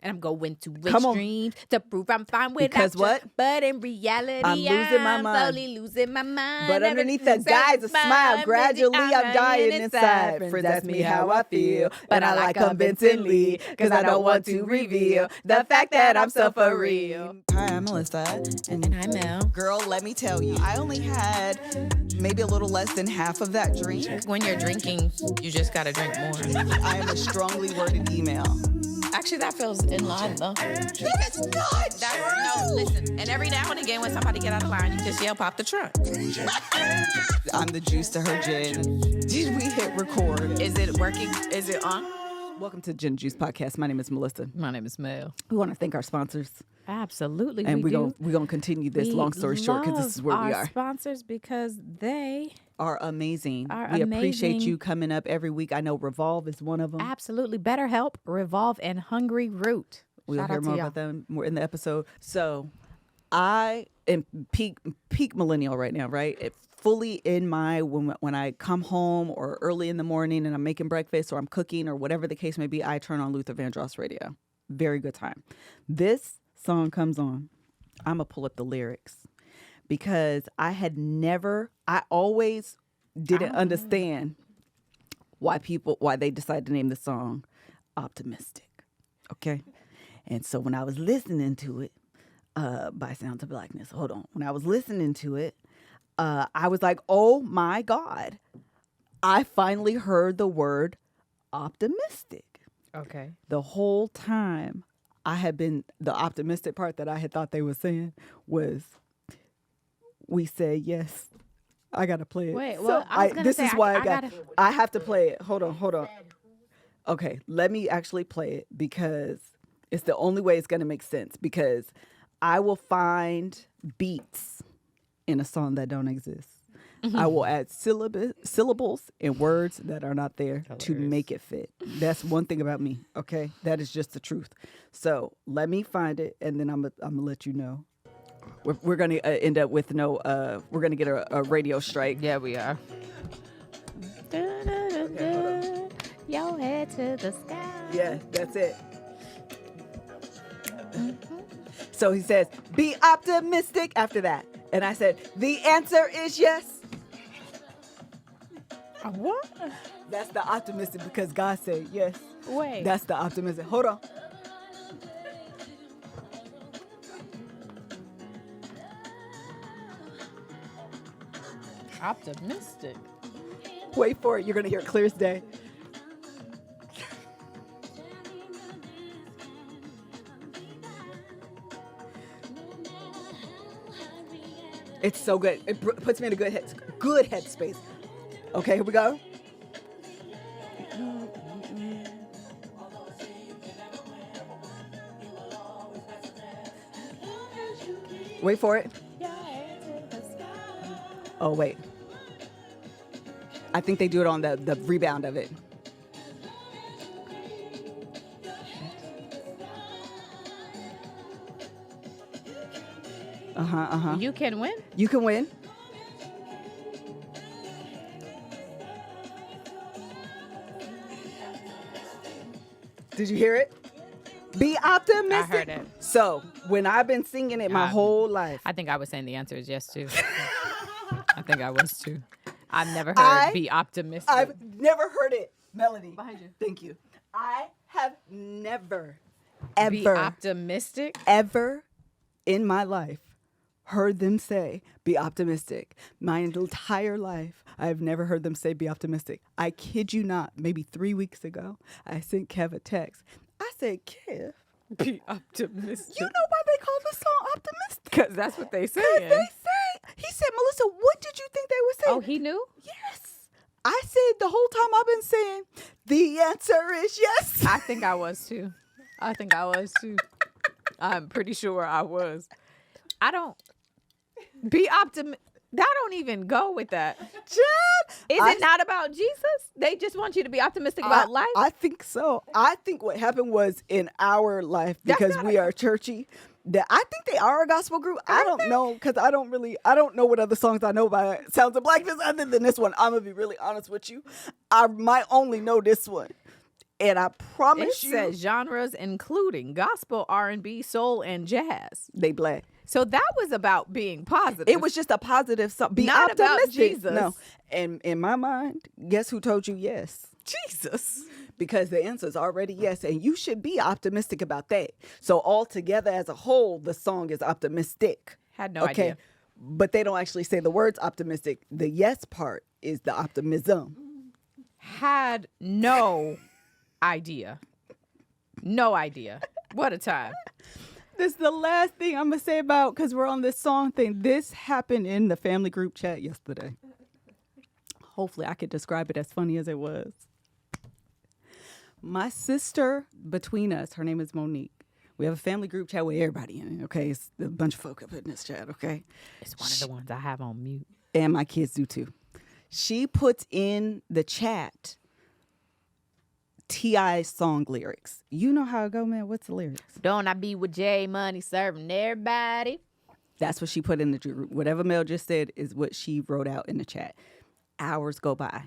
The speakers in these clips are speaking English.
And I'm going to Come on. extremes to prove I'm fine without Because you. what? But in reality, I'm losing my mind. slowly losing my mind. But underneath that guy's a smile, gradually I'm dying inside. Friends ask me how I feel, but I like convincingly, because I don't want to reveal the fact that I'm so for real. Hi, I'm Melissa. And I'm Mel. Girl, let me tell you, I only had maybe a little less than half of that drink. When you're drinking, you just gotta drink more. I am a strongly worded email. Actually, that feels in line, though. It's not. No, listen. And every now and again, when somebody get out of line, you just yell, "Pop the trunk." I'm the juice to her gin. Did we hit record? Is it working? Is it on? Welcome to Gin Juice Podcast. My name is Melissa. My name is Mel. We want to thank our sponsors. Absolutely, And we do. we're going to continue this, long story short, because this is where we our are. sponsors because they Are amazing. Are we appreciate amazing. you coming up every week. I know Revolve is one of them. absolutely BetterHelp, Revolve, and Hungry Root. We'll Shout hear out to more y'all. about them more in the episode. So I am peak millennial right now, right? Fully in my, when I come home or early in the morning and I'm making breakfast or I'm cooking or whatever the case may be, I turn on Luther Vandross radio. Very good time. This song comes on. I'm going to pull up the lyrics because I always didn't understand why they decided to name the song Optimistic. Okay. And so when I was listening to it, by Sounds of Blackness, when I was listening to it, I was like, oh my God, I finally heard the word optimistic. Okay. The whole time the optimistic part that I had thought they were saying was, we say yes. I got to play it. Wait, well, I was gonna this say, is why I I have to play it. Hold on. Okay, let me actually play it because it's the only way it's going to make sense, because I will find beats in a song that don't exist. I will add syllables and words that are not there to make it fit. That's one thing about me, okay? That is just the truth. So let me find it, and then I'm gonna let you know. We're going to end up with we're going to get a radio strike. Yeah, we are. Your head to the sky. Yeah, that's it. So he says, be optimistic after that. And I said, the answer is yes. What? That's the optimistic because God said yes. Wait. That's the optimistic. Hold on. Optimistic. Wait for it. You're going to hear it clear as day. It's so good. It puts me in a good headspace. Okay, here we go. Wait for it. Oh, wait. I think they do it on the rebound of it. You can win? You can win. Did you hear it? Be optimistic. I heard it. So when I've been singing it my whole life. I think I was saying the answer is yes, too. I think I was, too. I've never heard be optimistic. I've never heard it. Melody. Behind you. Thank you. I have never, Be optimistic? ever in my life heard them say, be optimistic. My entire life, I've never heard them say, be optimistic. I kid you not, maybe 3 weeks ago, I sent Kev a text. I said, Kev, Be optimistic. you know why they call the song optimistic? Because that's what they say. He said, Melissa, what did you think they were saying? Oh, he knew? Yes. I said the whole time I've been saying, the answer is yes. I think I was, too. I'm pretty sure I was. I don't. Be optimistic. That don't even go with that. Is it not about Jesus? They just want you to be optimistic about life? I think so. I think what happened was in our life, because we are churchy, that I think they are a gospel group. I don't know, because I don't know what other songs I know by Sounds of Blackness other than this one. I'm going to be really honest with you. I might only know this one. And I It promise you, says genres including gospel, R&B, soul, and jazz. they black. So that was about being positive. It was just a positive song. Be Not about optimistic. Jesus. No. And in my mind, guess who told you yes? Jesus. Because the answer is already yes. And you should be optimistic about that. So altogether as a whole, the song is optimistic. Had no idea. But they don't actually say the words optimistic. The yes part is the optimism. Had no idea. No idea. What a time. This is the last thing I'm going to say about, because we're on this song thing. This happened in the family group chat yesterday. Hopefully I could describe it as funny as it was. My sister, between us, her name is Monique. We have a family group chat with everybody in it, okay? It's a bunch of folk up in this chat, okay? It's one of the ones I have on mute. And my kids do too. She puts in the chat T.I.'s song lyrics. You know how it go, man. What's the lyrics? Don't I be with J Money serving everybody? That's what she put in the group. Whatever Mel just said is what she wrote out in the chat. Hours go by.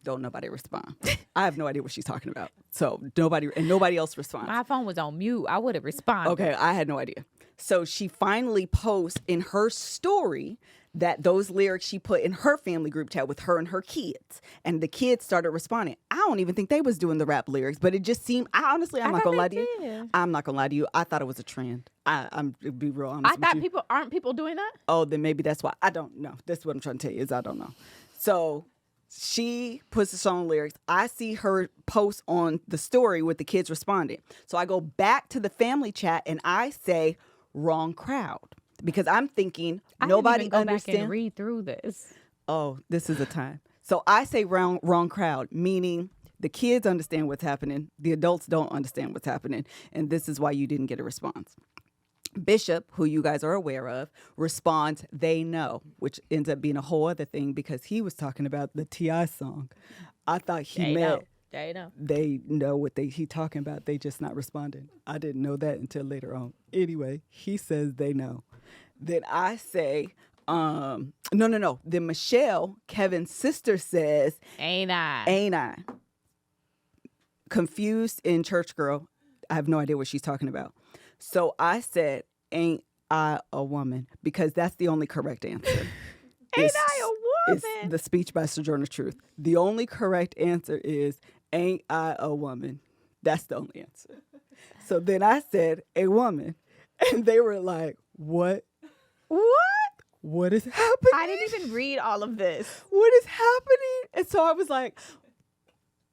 Don't nobody respond. I have no idea what she's talking about. So nobody else responds. My phone was on mute. I would have responded. Okay, I had no idea. So she finally posts in her story that those lyrics she put in her family group chat with her and her kids. And the kids started responding. I don't even think they was doing the rap lyrics, but it just seemed, I'm not going to lie to you. I'm not going to lie to you. I thought it was a trend. I'm to be real honest with you. Aren't people doing that? Oh, then maybe that's why. I don't know. That's what I'm trying to tell you is I don't know. So she puts the song lyrics. I see her post on the story with the kids responding. So I go back to the family chat and I say, wrong crowd. Because I'm thinking nobody I didn't even go understands. back and read through this. Oh, this is the time. So I say wrong crowd, meaning the kids understand what's happening. The adults don't understand what's happening. And this is why you didn't get a response. Bishop, who you guys are aware of, responds, they know, which ends up being a whole other thing because he was talking about the T.I. song. I thought he meant they know what he talking about. They just not responding. I didn't know that until later on. Anyway, he says they know. Then I say, no. Then Michelle, Kevin's sister, says, Ain't I? Confused in church girl. I have no idea what she's talking about. So I said, ain't I a woman? Because that's the only correct answer. Ain't I a woman? It's the speech by Sojourner Truth. The only correct answer is, ain't I a woman? That's the only answer. So then I said, a woman. And they were like, what? What is happening? I didn't even read all of this. What is happening? And so I was like,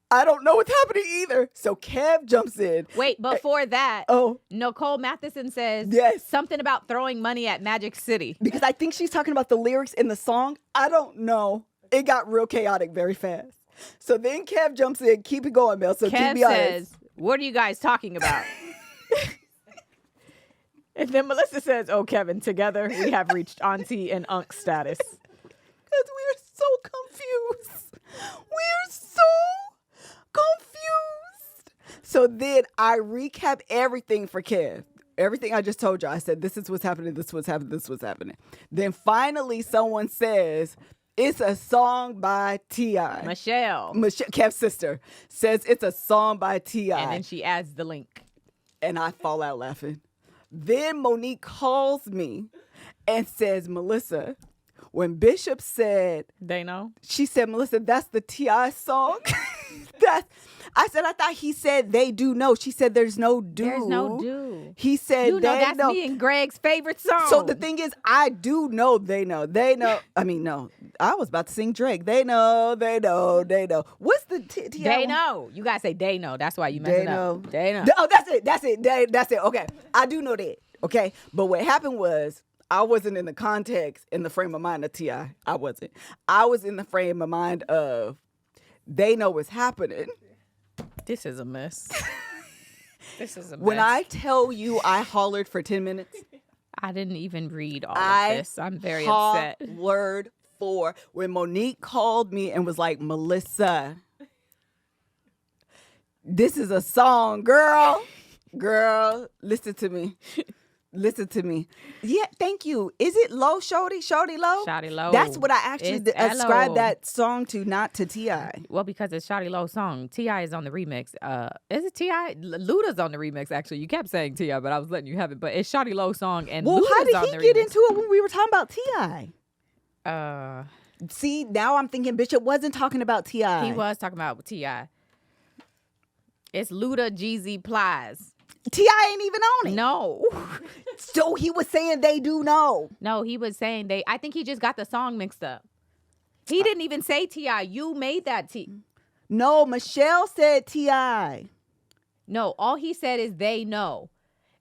I don't know what's happening either. So Kev jumps in. Wait, before that, Nicole Matheson says something about throwing money at Magic City. Because I think she's talking about the lyrics in the song. I don't know. It got real chaotic very fast. So then Kev jumps in. Keep it going, Mel. So Kev keep me honest. says, what are you guys talking about? And then Melissa says, oh, Kevin, together we have reached auntie and unc status. Because we're so confused. We're so confused. So then I recap everything for Kev. Everything I just told you. I said, this is what's happening, this is what's happening, this is what's happening. Then finally someone says, it's a song by T.I. Michelle, Kev's sister, says it's a song by T.I. And then she adds the link. And I fall out laughing. Then Monique calls me and says, Melissa, when Bishop said, they know, she said, Melissa, that's the T.I. song. I said, I thought he said they do know. She said, there's no do. There's no do. He said, that's me and Greg's favorite song. So the thing is, I do know they know. They know. I mean, no, I was about to sing Drake. They know. What's the T.I. They know. You got to say they know. That's why you messing up. They know. Oh, that's it. That's it. Okay. I do know that. Okay. But what happened was, I wasn't in the context, in the frame of mind of T.I. I wasn't. I was in the frame of mind of they know what's happening. This is a mess. This is a mess. When I tell you I hollered for 10 minutes. I didn't even read all of this. I'm very upset. Hollered for when Monique called me and was like, Melissa, this is a song, girl. Girl, listen to me. Listen to me. Yeah, thank you. Is it Low, Shorty? Shorty Low? Shawty Low. That's what I actually It's ascribe L.O. that song to, not to T.I. Well, because it's Shawty Low song. T.I. is on the remix. Is it T.I.? Luda's on the remix, actually. You kept saying T.I., but I was letting you have it. But it's Shawty Low song, and Well, Luda's how did on he the get remix. into it when we were talking about T.I.? See, now I'm thinking Bishop wasn't talking about T.I. He was talking about T.I. It's Luda, Jeezy, Plies. T.I. ain't even on it. No. So he was saying they do know. No, he was saying I think he just got the song mixed up. He didn't even say T.I. You made that No, Michelle said T.I. No, all he said is they know.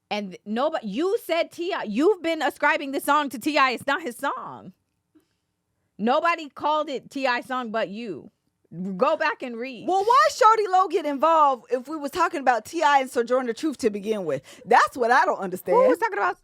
And nobody, you said T.I. You've been ascribing the song to T.I. It's not his song. Nobody called it T.I. song but you. Go back and read. Well, why Shorty Low get involved if we was talking about T.I. and Sojourner Truth to begin with? That's what I don't understand. Who was talking about?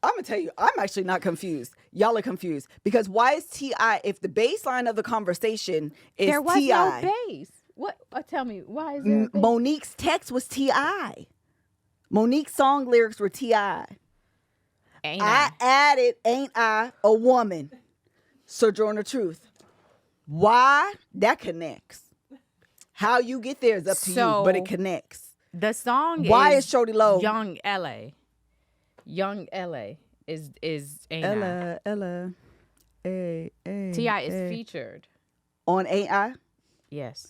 I'm going to tell you, I'm actually not confused. Y'all are confused. Because why is T.I., if the baseline of the conversation is T.I. There was no bass. What? Tell me, why is there a bass? Monique's text was T.I. Monique's song lyrics were T.I. Ain't I added, ain't I, a woman? Sojourner Truth. Why? That connects. How you get there is up to you, but it connects. The song Why is Shorty Low? Young L.A. Young L.A. is ain't I. Ella. T.I. is featured. On Ain't I? Yes.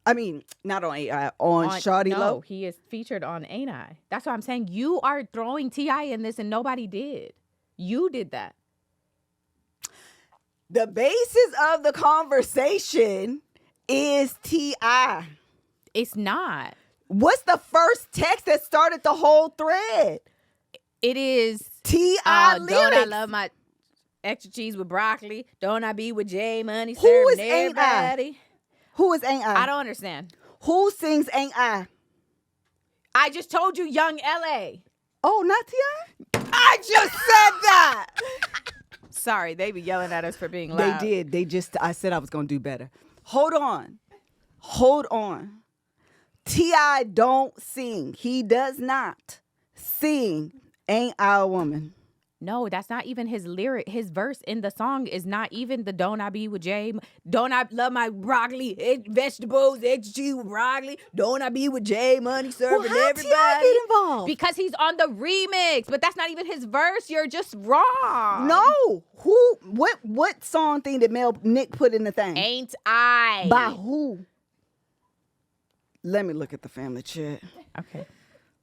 I mean, not on Ain't I, on Shawty Low. No, he is featured on Ain't I. That's what I'm saying. You are throwing T.I. in this and nobody did. You did that. The basis of the conversation is T.I. It's not. What's the first text that started the whole thread? It is T.I. Don't lyrics. I love my extra cheese with broccoli? Don't I be with J Money Who serving is Ain't I? everybody? Who is Ain't I? I don't understand. Who sings Ain't I? I just told you Young L.A. Oh, not T.I.? I just said that. Sorry, they be yelling at us for being loud. They did. I said I was going to do better. Hold on. T.I. don't sing. He does not sing Ain't I a Woman. No, that's not even his lyric. His verse in the song is not even the don't I be with Jay. Don't I love my broccoli, vegetables, extra cheese with broccoli. Don't I be with Jay Money serving how everybody. T.I. get involved? Because he's on the remix, but that's not even his verse. You're just wrong. No. What song thing did Nick put in the thing? Ain't I? By who? Let me look at the family chat. Okay.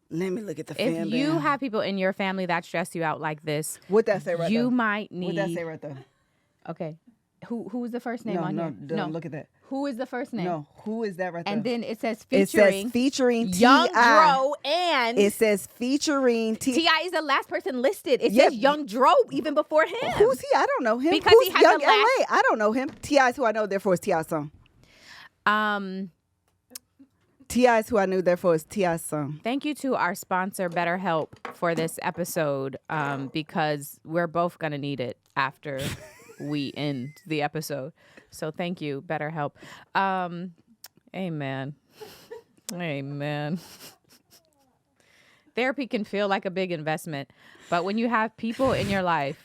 Let me look at the If family. you have people in your family that stress you out like this, What that say right there? you might need. What that say right there? Okay. Who is the first name No, on no, here? don't look at that. Who is the first name? No, who is that right there? And then it says it featuring. says featuring Young T.I. Dro and It says featuring T.I. is the last person listed. It Yeah. says Young Dro even before him. Who's he? I don't know him. Because Who's he has Young the last- LA? I don't know him. T.I. is who I know, therefore it's T.I.'s song. T.I. is who I knew, therefore it's T.I.'s song. Thank you to our sponsor, BetterHelp, for this episode, because we're both going to need it after we end the episode. So thank you, BetterHelp. Amen. Amen. Therapy can feel like a big investment, but when you have people in your life,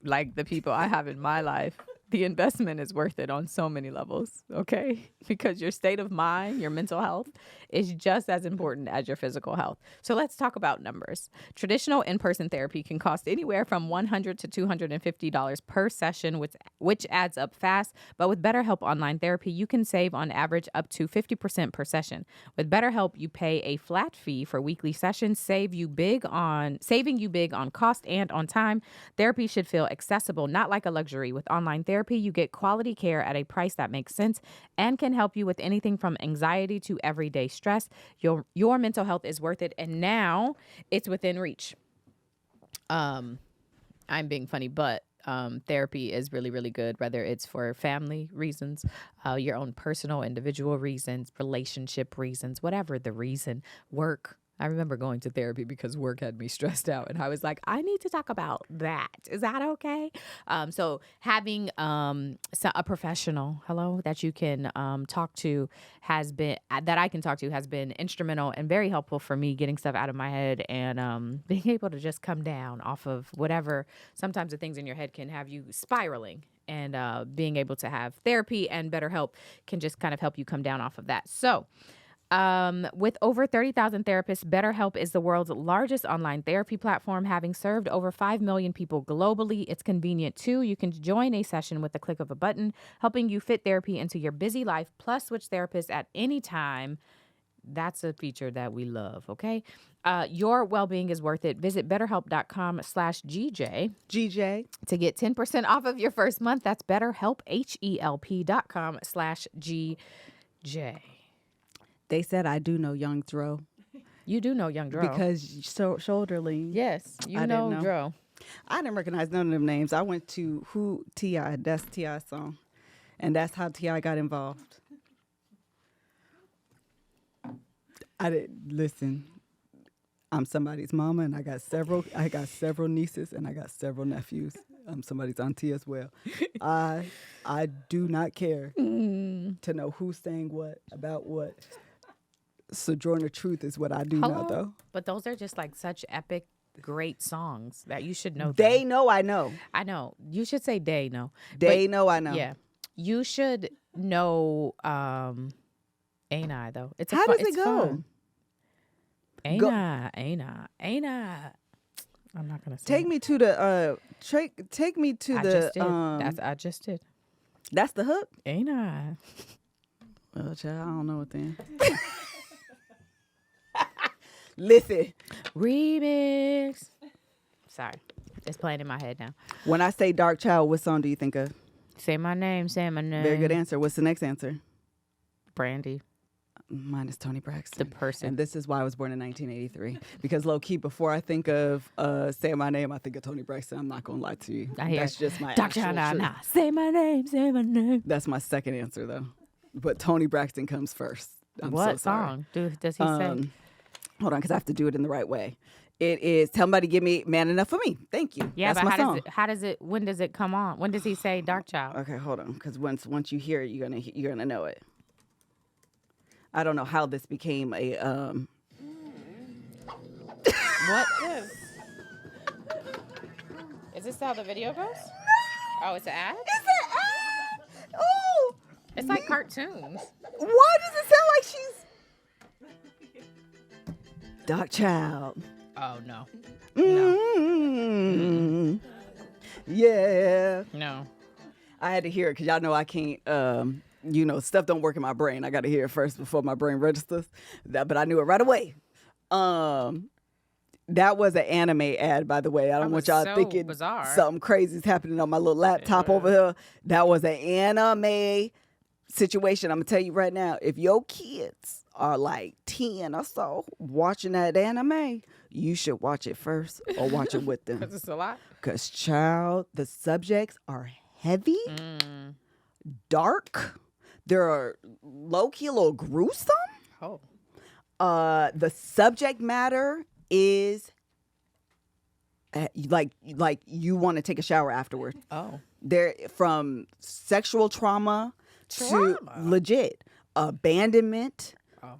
like the people I have in my life, the investment is worth it on so many levels, okay? Because your state of mind, your mental health, is just as important as your physical health. So let's talk about numbers. Traditional in-person therapy can cost anywhere from $100 to $250 per session, which adds up fast. But with BetterHelp Online Therapy, you can save on average up to 50% per session. With BetterHelp, you pay a flat fee for weekly sessions, saving you big on cost and on time. Therapy should feel accessible, not like a luxury. With online therapy, you get quality care at a price that makes sense and can help you with anything from anxiety to everyday stress. Your mental health is worth it, and now it's within reach. I'm being funny, but therapy is really, really good, whether it's for family reasons, your own personal, individual reasons, relationship reasons, whatever the reason, work. I remember going to therapy because work had me stressed out, and I was like, I need to talk about that. Is that okay? So having a professional, that you can talk to that I can talk to has been instrumental and very helpful for me getting stuff out of my head and being able to just come down off of whatever. Sometimes the things in your head can have you spiraling. And being able to have therapy and BetterHelp can just kind of help you come down off of that. So with over 30,000 therapists, BetterHelp is the world's largest online therapy platform, having served over 5 million people globally. It's convenient, too. You can join a session with the click of a button, helping you fit therapy into your busy life, plus switch therapists at any time. That's a feature that we love, okay? Your well-being is worth it. Visit BetterHelp.com/GJ. GJ. To get 10% off of your first month. That's BetterHelp, HELP.com/GJ. They said I do know Young Dro. You do know Young Dro. Because shoulder lean. Yes, I know didn't know. Dro. I didn't recognize none of them names. I went to Who T.I. That's T.I.'s song. And that's how T.I. got involved. I didn't listen. I'm somebody's mama, and I got several nieces, and I got several nephews. I'm somebody's auntie as well. I do not care to know who's saying what about what. Sojourner Truth is what I do know, though. But those are just like such epic, great songs that you should know. They know I know. I know. You should say they know. They know I know. Yeah. You should know Ain't I, though. How does it go? Fun. Ain't I. I'm not gonna say Take me to the take me to I just did. That's the hook? Ain't I? Well, child, I don't know it then. Listen. Remix. Sorry. It's playing in my head now. When I say Dark Child, what song do you think of? Say my name. Very good answer. What's the next answer? Brandy. Mine is Tony Braxton. The person. And this is why I was born in 1983. Because low-key, before I think of Say My Name, I think of Tony Braxton. I'm not going to lie to you. That's just my Dr. actual truth. Say my name. That's my second answer, though. But Tony Braxton comes first. What song does he say? Hold on, because I have to do it in the right way. It is Somebody Give Me Man Enough for Me. Thank you. Yeah, that's but my how does it? When does it come on? When does he say Dark Child? Okay, hold on, because once you hear it, you're gonna know it. I don't know how this became a What is this? How the video goes? Oh, it's an ad. It's an ad. Oh, it's like cartoons. Why does it sound like she's Dark Child? Oh no. Mm-hmm. Yeah. No. I had to hear it because y'all know I can't. Stuff don't work in my brain. I got to hear it first before my brain registers. But I knew it right away. That was an anime ad, by the way. I don't want y'all thinking bizarre. Something crazy is happening on my little laptop over here. That was an anime situation. I'm going to tell you right now, if your kids are like 10 or so watching that anime, you should watch it first or watch it with them. Because it's a lot? Because, child, the subjects are heavy, dark. They're low-key a little gruesome. Oh. The subject matter is like you want to take a shower afterward. Oh. They're from sexual trauma to legit abandonment. Oh.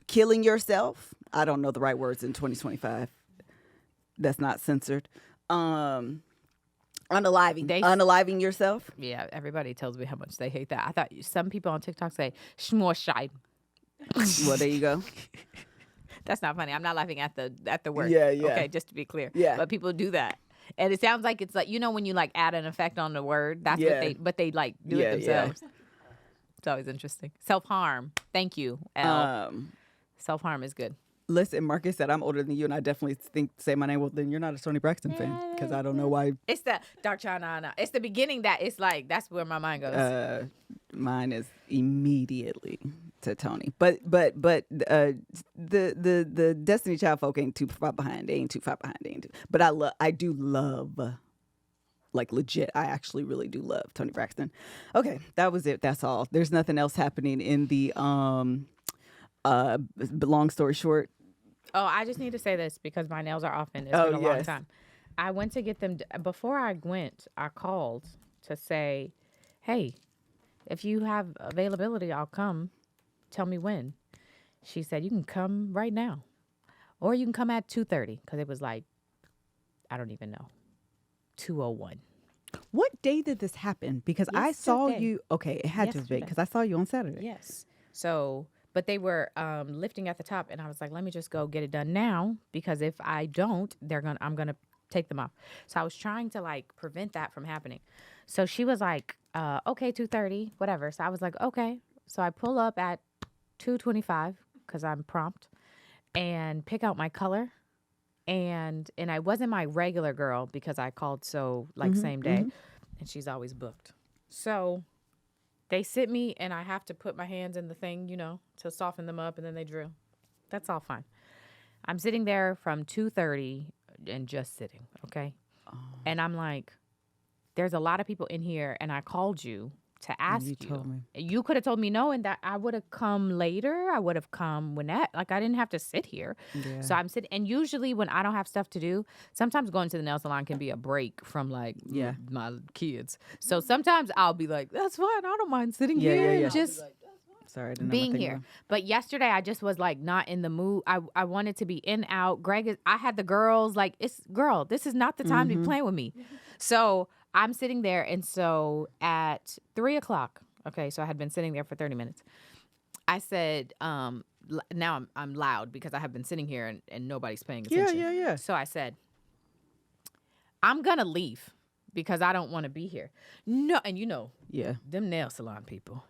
Killing yourself. I don't know the right words in 2025. That's not censored. Unaliving yourself. Yeah, everybody tells me how much they hate that. I thought some people on TikTok say schmorscheid. Well, there you go. That's not funny. I'm not laughing at the word. Yeah. Okay, just to be clear. Yeah. But people do that. And it sounds like it's like, when you like add an effect on the word, that's what they like do it themselves. It's always interesting. Self-harm. Thank you, Elle. Self-harm is good. Listen, Marcus said I'm older than you, and I definitely say my name. Well, then you're not a Tony Braxton fan, because I don't know why. It's the Dark Child. It's the beginning that it's like, that's where my mind goes. Mine is immediately to Tony, but the Destiny Child folk ain't too far behind. They ain't too far behind. But I do love like legit. I actually really do love Tony Braxton. Okay, that was it. That's all. There's nothing else happening in the long story short. Oh, I just need to say this because my nails are off and it's Oh, been a long yes. time. I went to get them before I went. I called to say, "Hey, if you have availability, I'll come. Tell me when." She said, "You can come right now, or you can come at 2:30 because it was like, I don't even know, 2:01." What day did this happen? Because I saw Yesterday. you. Okay, it had to have been Yesterday. because I saw you on Saturday. Yes. So, but they were lifting at the top, and I was like, "Let me just go get it done now because if I don't, I'm gonna take them off." So I was trying to like prevent that from happening. So she was like, "Okay, 2:30, whatever." So I was like, "Okay." So I pull up at 2:25 because I'm prompt and pick out my color. And I wasn't my regular girl because I called so like same day, and she's always booked. So they sit me and I have to put my hands in the thing, to soften them up, and then they drill. That's all fine. I'm sitting there from 2:30 and just sitting, okay? And I'm like, there's a lot of people in here, and I called you to ask you. told me. You could have told me no, and that I would have come later. I would have come when I didn't have to sit here. Yeah. So I'm sitting, and usually when I don't have stuff to do, sometimes going to the nail salon can be a break from like my kids. So sometimes I'll be like, that's fine. I don't mind sitting here and just Sorry, I didn't know being my thing here. was- But yesterday I just was like not in the mood. I wanted to be in, out. I had the girls like, this is not the time to be playing with me. So I'm sitting there, and so at 3:00, okay, so I had been sitting there for 30 minutes. I said, now I'm loud because I have been sitting here and nobody's paying attention. Yeah. So I said, I'm gonna leave because I don't want to be here. No, and Yeah. them nail salon people.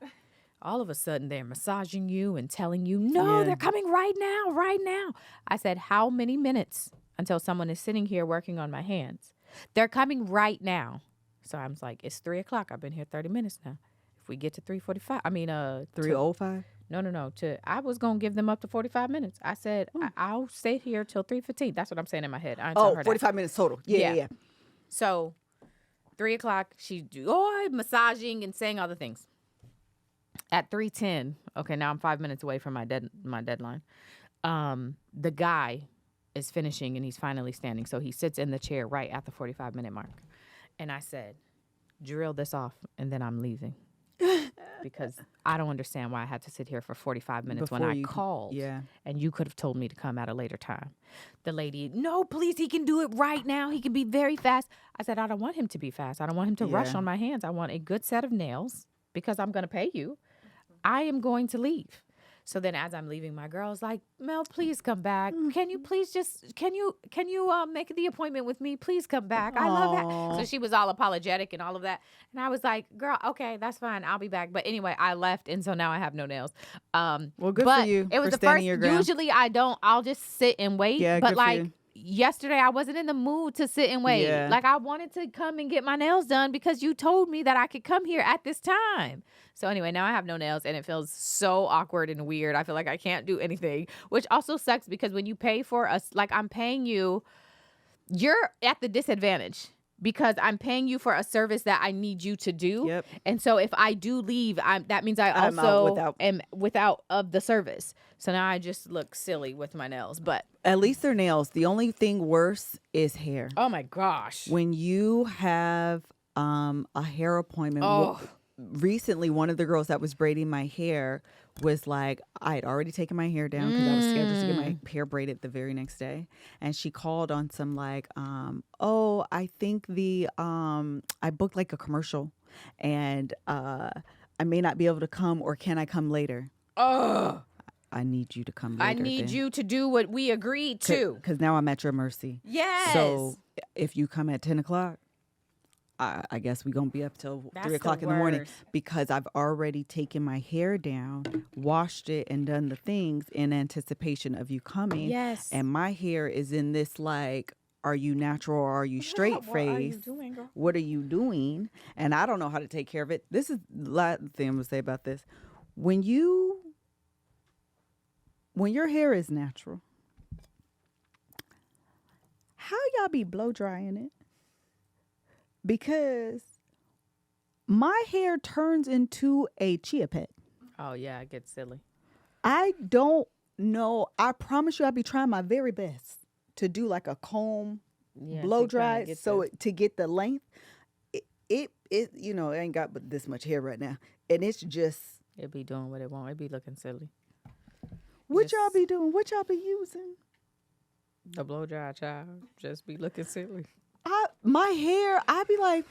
All of a sudden, they're massaging you and telling you, no, they're coming right now, right now. I said, how many minutes until someone is sitting here working on my hands? They're coming right now. So I was like, it's 3:00. I've been here 30 minutes now. If we get to 3:45, 3:05. No. I was going to give them up to 45 minutes. I said, I'll stay here till 3:15. That's what I'm saying in my head. I didn't tell her that. 45 minutes total. Yeah. So 3:00, she massaging and saying all the things. At 3:10, okay, now I'm 5 minutes away from my deadline. The guy is finishing and he's finally standing. So he sits in the chair right at the 45-minute mark. And I said, drill this off and then I'm leaving. Because I don't understand why I had to sit here for 45 minutes when I called. Yeah. And you could have told me to come at a later time. The lady, no, please, he can do it right now. He can be very fast. I said, I don't want him to be fast. I don't want him to rush on my hands. I want a good set of nails because I'm going to pay you. I am going to leave. So then as I'm leaving, my girl's like, Mel, please come back. Can you please can you make the appointment with me? Please come back. I love that. So she was all apologetic and all of that. And I was like, girl, okay, that's fine. I'll be back. But anyway, I left. And so now I have no nails. Well, good for you. It was for the first, your ground. usually I'll just sit and wait. Yeah, but good for like you. yesterday I wasn't in the mood to sit and wait. Yeah. Like I wanted to come and get my nails done because you told me that I could come here at this time. So anyway, now I have no nails and it feels so awkward and weird. I feel like I can't do anything, which also sucks because when you pay for us, like I'm paying you, you're at the disadvantage because I'm paying you for a service that I need you to do. Yep. And so if I do leave, that means I'm out also am without of the service. So now I just look silly with my nails, but At least they're nails. The only thing worse is hair. oh my gosh. When you have a hair appointment. Recently, one of the girls that was braiding my hair was like, I had already taken my hair down because I was scheduled to get my hair braided the very next day. And she called on some like, I think I booked like a commercial and I may not be able to come, or can I come later? Oh, I need you to come later. I need you to do what we agreed to. Because now I'm at your mercy. Yes. So if you come at 10 o'clock, I guess we're going to be up till 3 o'clock in the morning because I've already taken my hair down, washed it, and done the things in anticipation of you coming. Yes. And my hair is in this like, are you natural or are you straight phase? What are you doing, girl? What are you doing? And I don't know how to take care of it. This is the last thing I'm going to say about this. When your hair is natural, how y'all be blow drying it? because my hair turns into a chia pet. Oh yeah, it gets silly. I don't know. I promise you, I'll be trying my very best to do like a comb Yeah, blow to kinda dry get so the- to get the length. It you know, it ain't got but this much hair right now, and it's just it be doing what it want. It be looking silly. what y'all Just- be doing, what y'all be using. The blow dry child just be looking silly. My hair, I be like,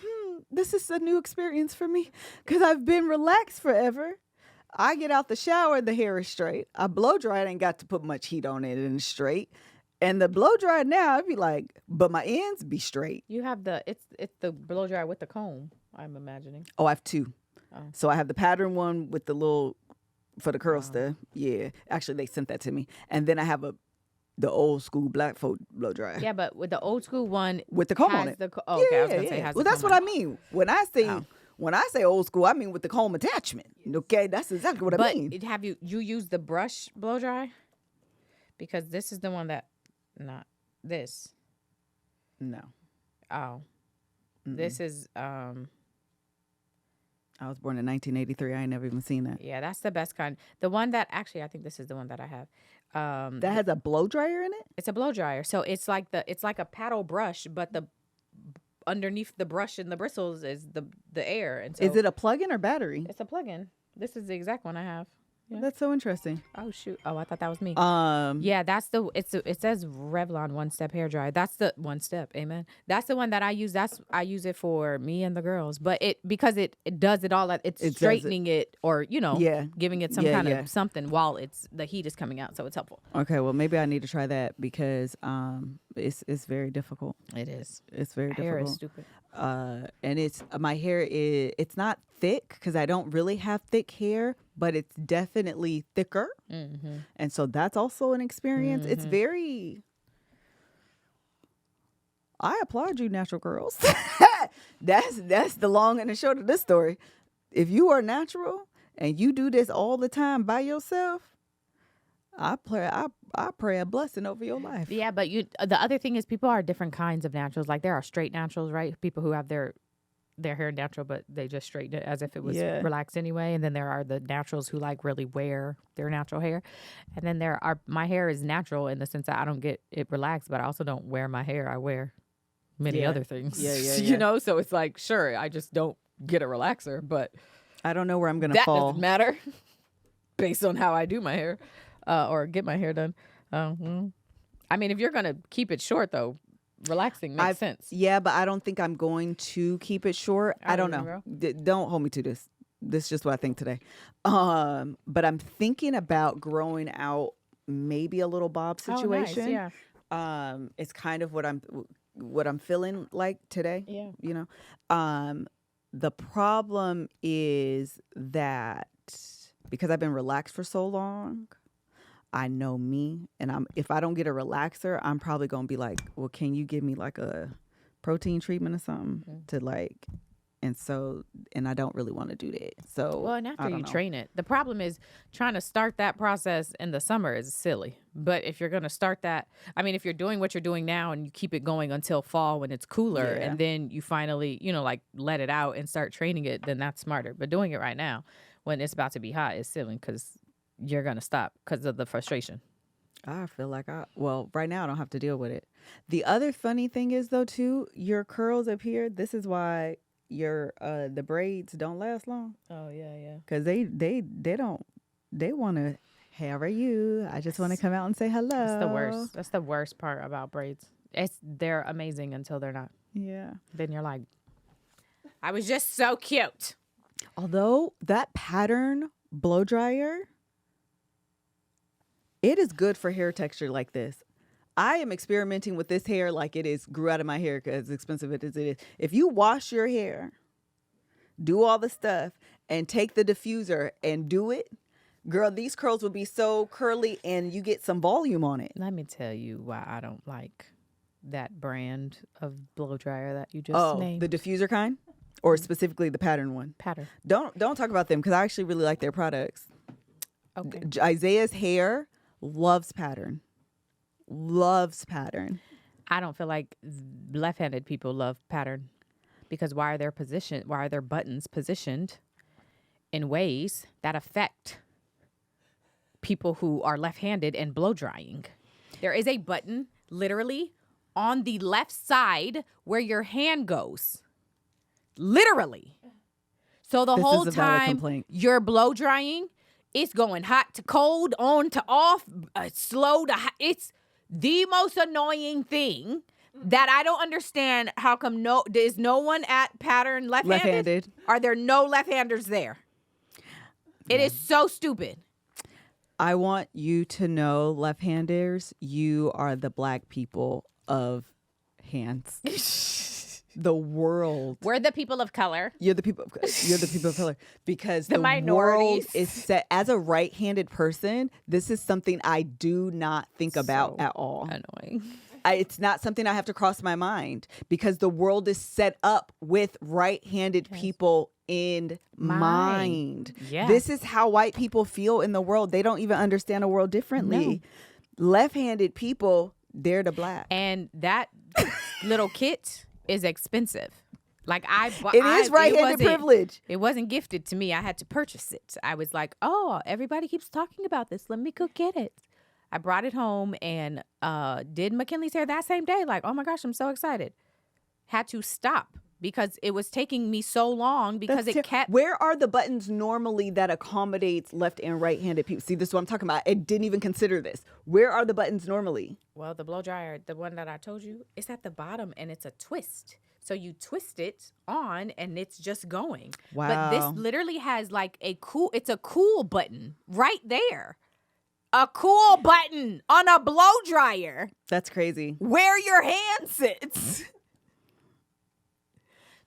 this is a new experience for me because I've been relaxed forever. I get out the shower, the hair is straight. I blow dry it, ain't got to put much heat on it, and it's straight. And the blow dry now, I'd be like, but my ends be straight. You have it's the blow dry with the comb. I'm imagining. Oh, I have two. Oh. So I have the pattern one with the little for the curl stuff. Yeah, actually they sent that to me, and then I have the old school black folk blow dryer. Yeah, but with the old school one With the comb on has it. the okay, I was gonna yeah. say has Well, the that's comb what on I it. mean when I say old school. I mean with the comb attachment. Okay, that's exactly what I mean. But have you used the brush blow dry? Because this is the one that not this. No, Oh. This is I was born in 1983. I ain't never even seen that. yeah, that's the best kind. The one that actually I think this is the one that I have. That has a blow dryer in it. It's a blow dryer. So it's like a paddle brush, but the underneath the brush and the bristles is the air. And so Is it a plug-in or battery? it's a plug-in. This is the exact one I have. Yeah. That's so interesting. Oh shoot. Oh, I thought that was me. Yeah, That's it says Revlon one step hair dryer. That's the one step. Amen. That's the one that I use. I use it for me and the girls. But because it does it all. It's It does straightening it or Yeah. giving it some Yeah, kind yeah. of something while the heat is coming out. So it's helpful. Okay, well maybe I need to try that because it's very difficult. It is. It's very Hair is difficult. stupid. And it's my hair it's not thick because I don't really have thick hair, but it's definitely thicker, and so that's also an experience. It's very. I applaud you, natural girls. that's the long and the short of this story. If you are natural and you do this all the time by yourself, I pray a blessing over your life. Yeah, but the other thing is people are different kinds of naturals. Like there are straight naturals, right? People who have their hair natural, but they just straighten it as if it was relaxed anyway. And then there are the naturals who like really wear their natural hair. And then my hair is natural in the sense that I don't get it relaxed, but I also don't wear my hair. I wear many other things. Yeah. You know, so it's like, sure, I just don't get a relaxer, but I don't know where I'm gonna that fall. doesn't matter based on how I do my hair or get my hair done. I mean, if you're going to keep it short though, relaxing makes sense. Yeah, but I don't think I'm going to keep it short. I don't know. girl. Don't hold me to this. This is just what I think today. But I'm thinking about growing out maybe a little bob situation. Oh, nice. Yeah. It's kind of what I'm feeling like today. Yeah. You know. The problem is that because I've been relaxed for so long, I know me, and if I don't get a relaxer, I'm probably gonna be like, well, can you give me like a protein treatment or something to like, and I don't really want to do that. So Well, and after I you don't know. train it, the problem is trying to start that process in the summer is silly. But if you're going to start that, I mean, if you're doing what you're doing now and you keep it going until fall when it's cooler Yeah. and then you finally, like let it out and start training it, then that's smarter. But doing it right now when it's about to be hot is silly because you're going to stop because of the frustration. I feel like right now I don't have to deal with it. The other funny thing is though too, your curls up here, this is why your the braids don't last long. Oh, yeah. Because they want to, how are you? I just want to come out and say hello. That's the worst. That's the worst part about braids. They're amazing until they're not. Yeah. Then you're like, I was just so cute. Although that pattern blow dryer, it is good for hair texture like this. I am experimenting with this hair like grew out of my hair because as expensive as it is. If you wash your hair, do all the stuff, and take the diffuser and do it, girl, these curls will be so curly and you get some volume on it. Let me tell you why I don't like that brand of blow dryer that you just named. The diffuser kind? Or specifically the pattern one? Pattern. Don't talk about them because I actually really like their products. Okay. Isaiah's hair loves pattern. I don't feel like left-handed people love pattern. Because why are their buttons positioned in ways that affect people who are left-handed and blow drying? There is a button literally on the left side where your hand goes. Literally. So the This whole is a valid time complaint. you're blow drying, it's going hot to cold, on to off, slow to hot. It's the most annoying thing that I don't understand. How come there's no one at Pattern left-handed? Left-handed. Are there no left-handers there? It is so stupid. I want you to know, left-handers, you are the black people of hands. The world. We're the people of color. You're the people of color, because The the world minorities. is set. As a right-handed person, this is something I do not think about So at all. Annoying. It's not something I have to cross my mind, because the world is set up with right-handed people in mind. Yeah. This is how white people feel in the world. They don't even understand the world differently. Left-handed people, they're the black. And that little kit is expensive. Like It is right-handed privilege. It wasn't gifted to me. I had to purchase it. I was like, oh, everybody keeps talking about this. Let me go get it. I brought it home and did McKinley's hair that same day. Like, oh my gosh, I'm so excited. Had to stop because it was taking me so long because it kept. Where are the buttons normally that accommodates left and right-handed people? See, this is what I'm talking about. I didn't even consider this. Where are the buttons normally? Well, the blow dryer, the one that I told you, it's at the bottom and it's a twist. So you twist it on and it's just going. Wow. But this literally has like it's a cool button right there. A cool button on a blow dryer That's crazy. where your hand sits.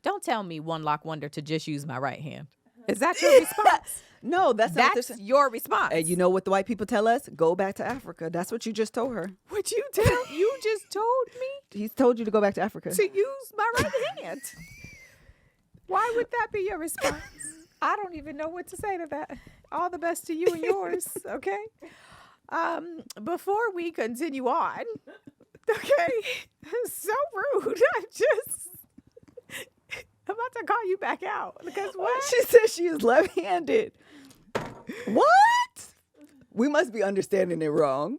Don't tell me One Lock Wonder to just use my right hand. Is that your response? No, that's not what That's they're saying. your response. And you know what the white people tell us? Go back to Africa. That's what you just told her. What you just told me He's told you to go back to Africa. to use my right hand. Why would that be your response? I don't even know what to say to that. All the best to you and yours, okay? Before we continue on, okay, so rude. I'm about to call you back out because what? She said she is left-handed. What? We must be understanding it wrong.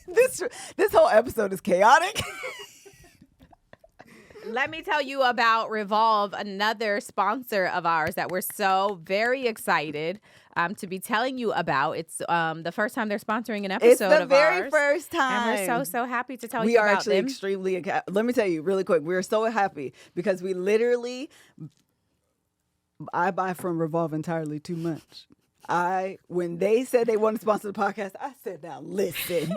This whole episode is chaotic. Let me tell you about Revolve, another sponsor of ours that we're so very excited to be telling you about. It's the first time they're sponsoring an episode It's the of very ours. first time. And we're so happy to tell We you are about actually them. extremely. Let me tell you really quick. We're so happy because we literally. I buy from Revolve entirely too much. When they said they wanted to sponsor the podcast, I said, "Now listen,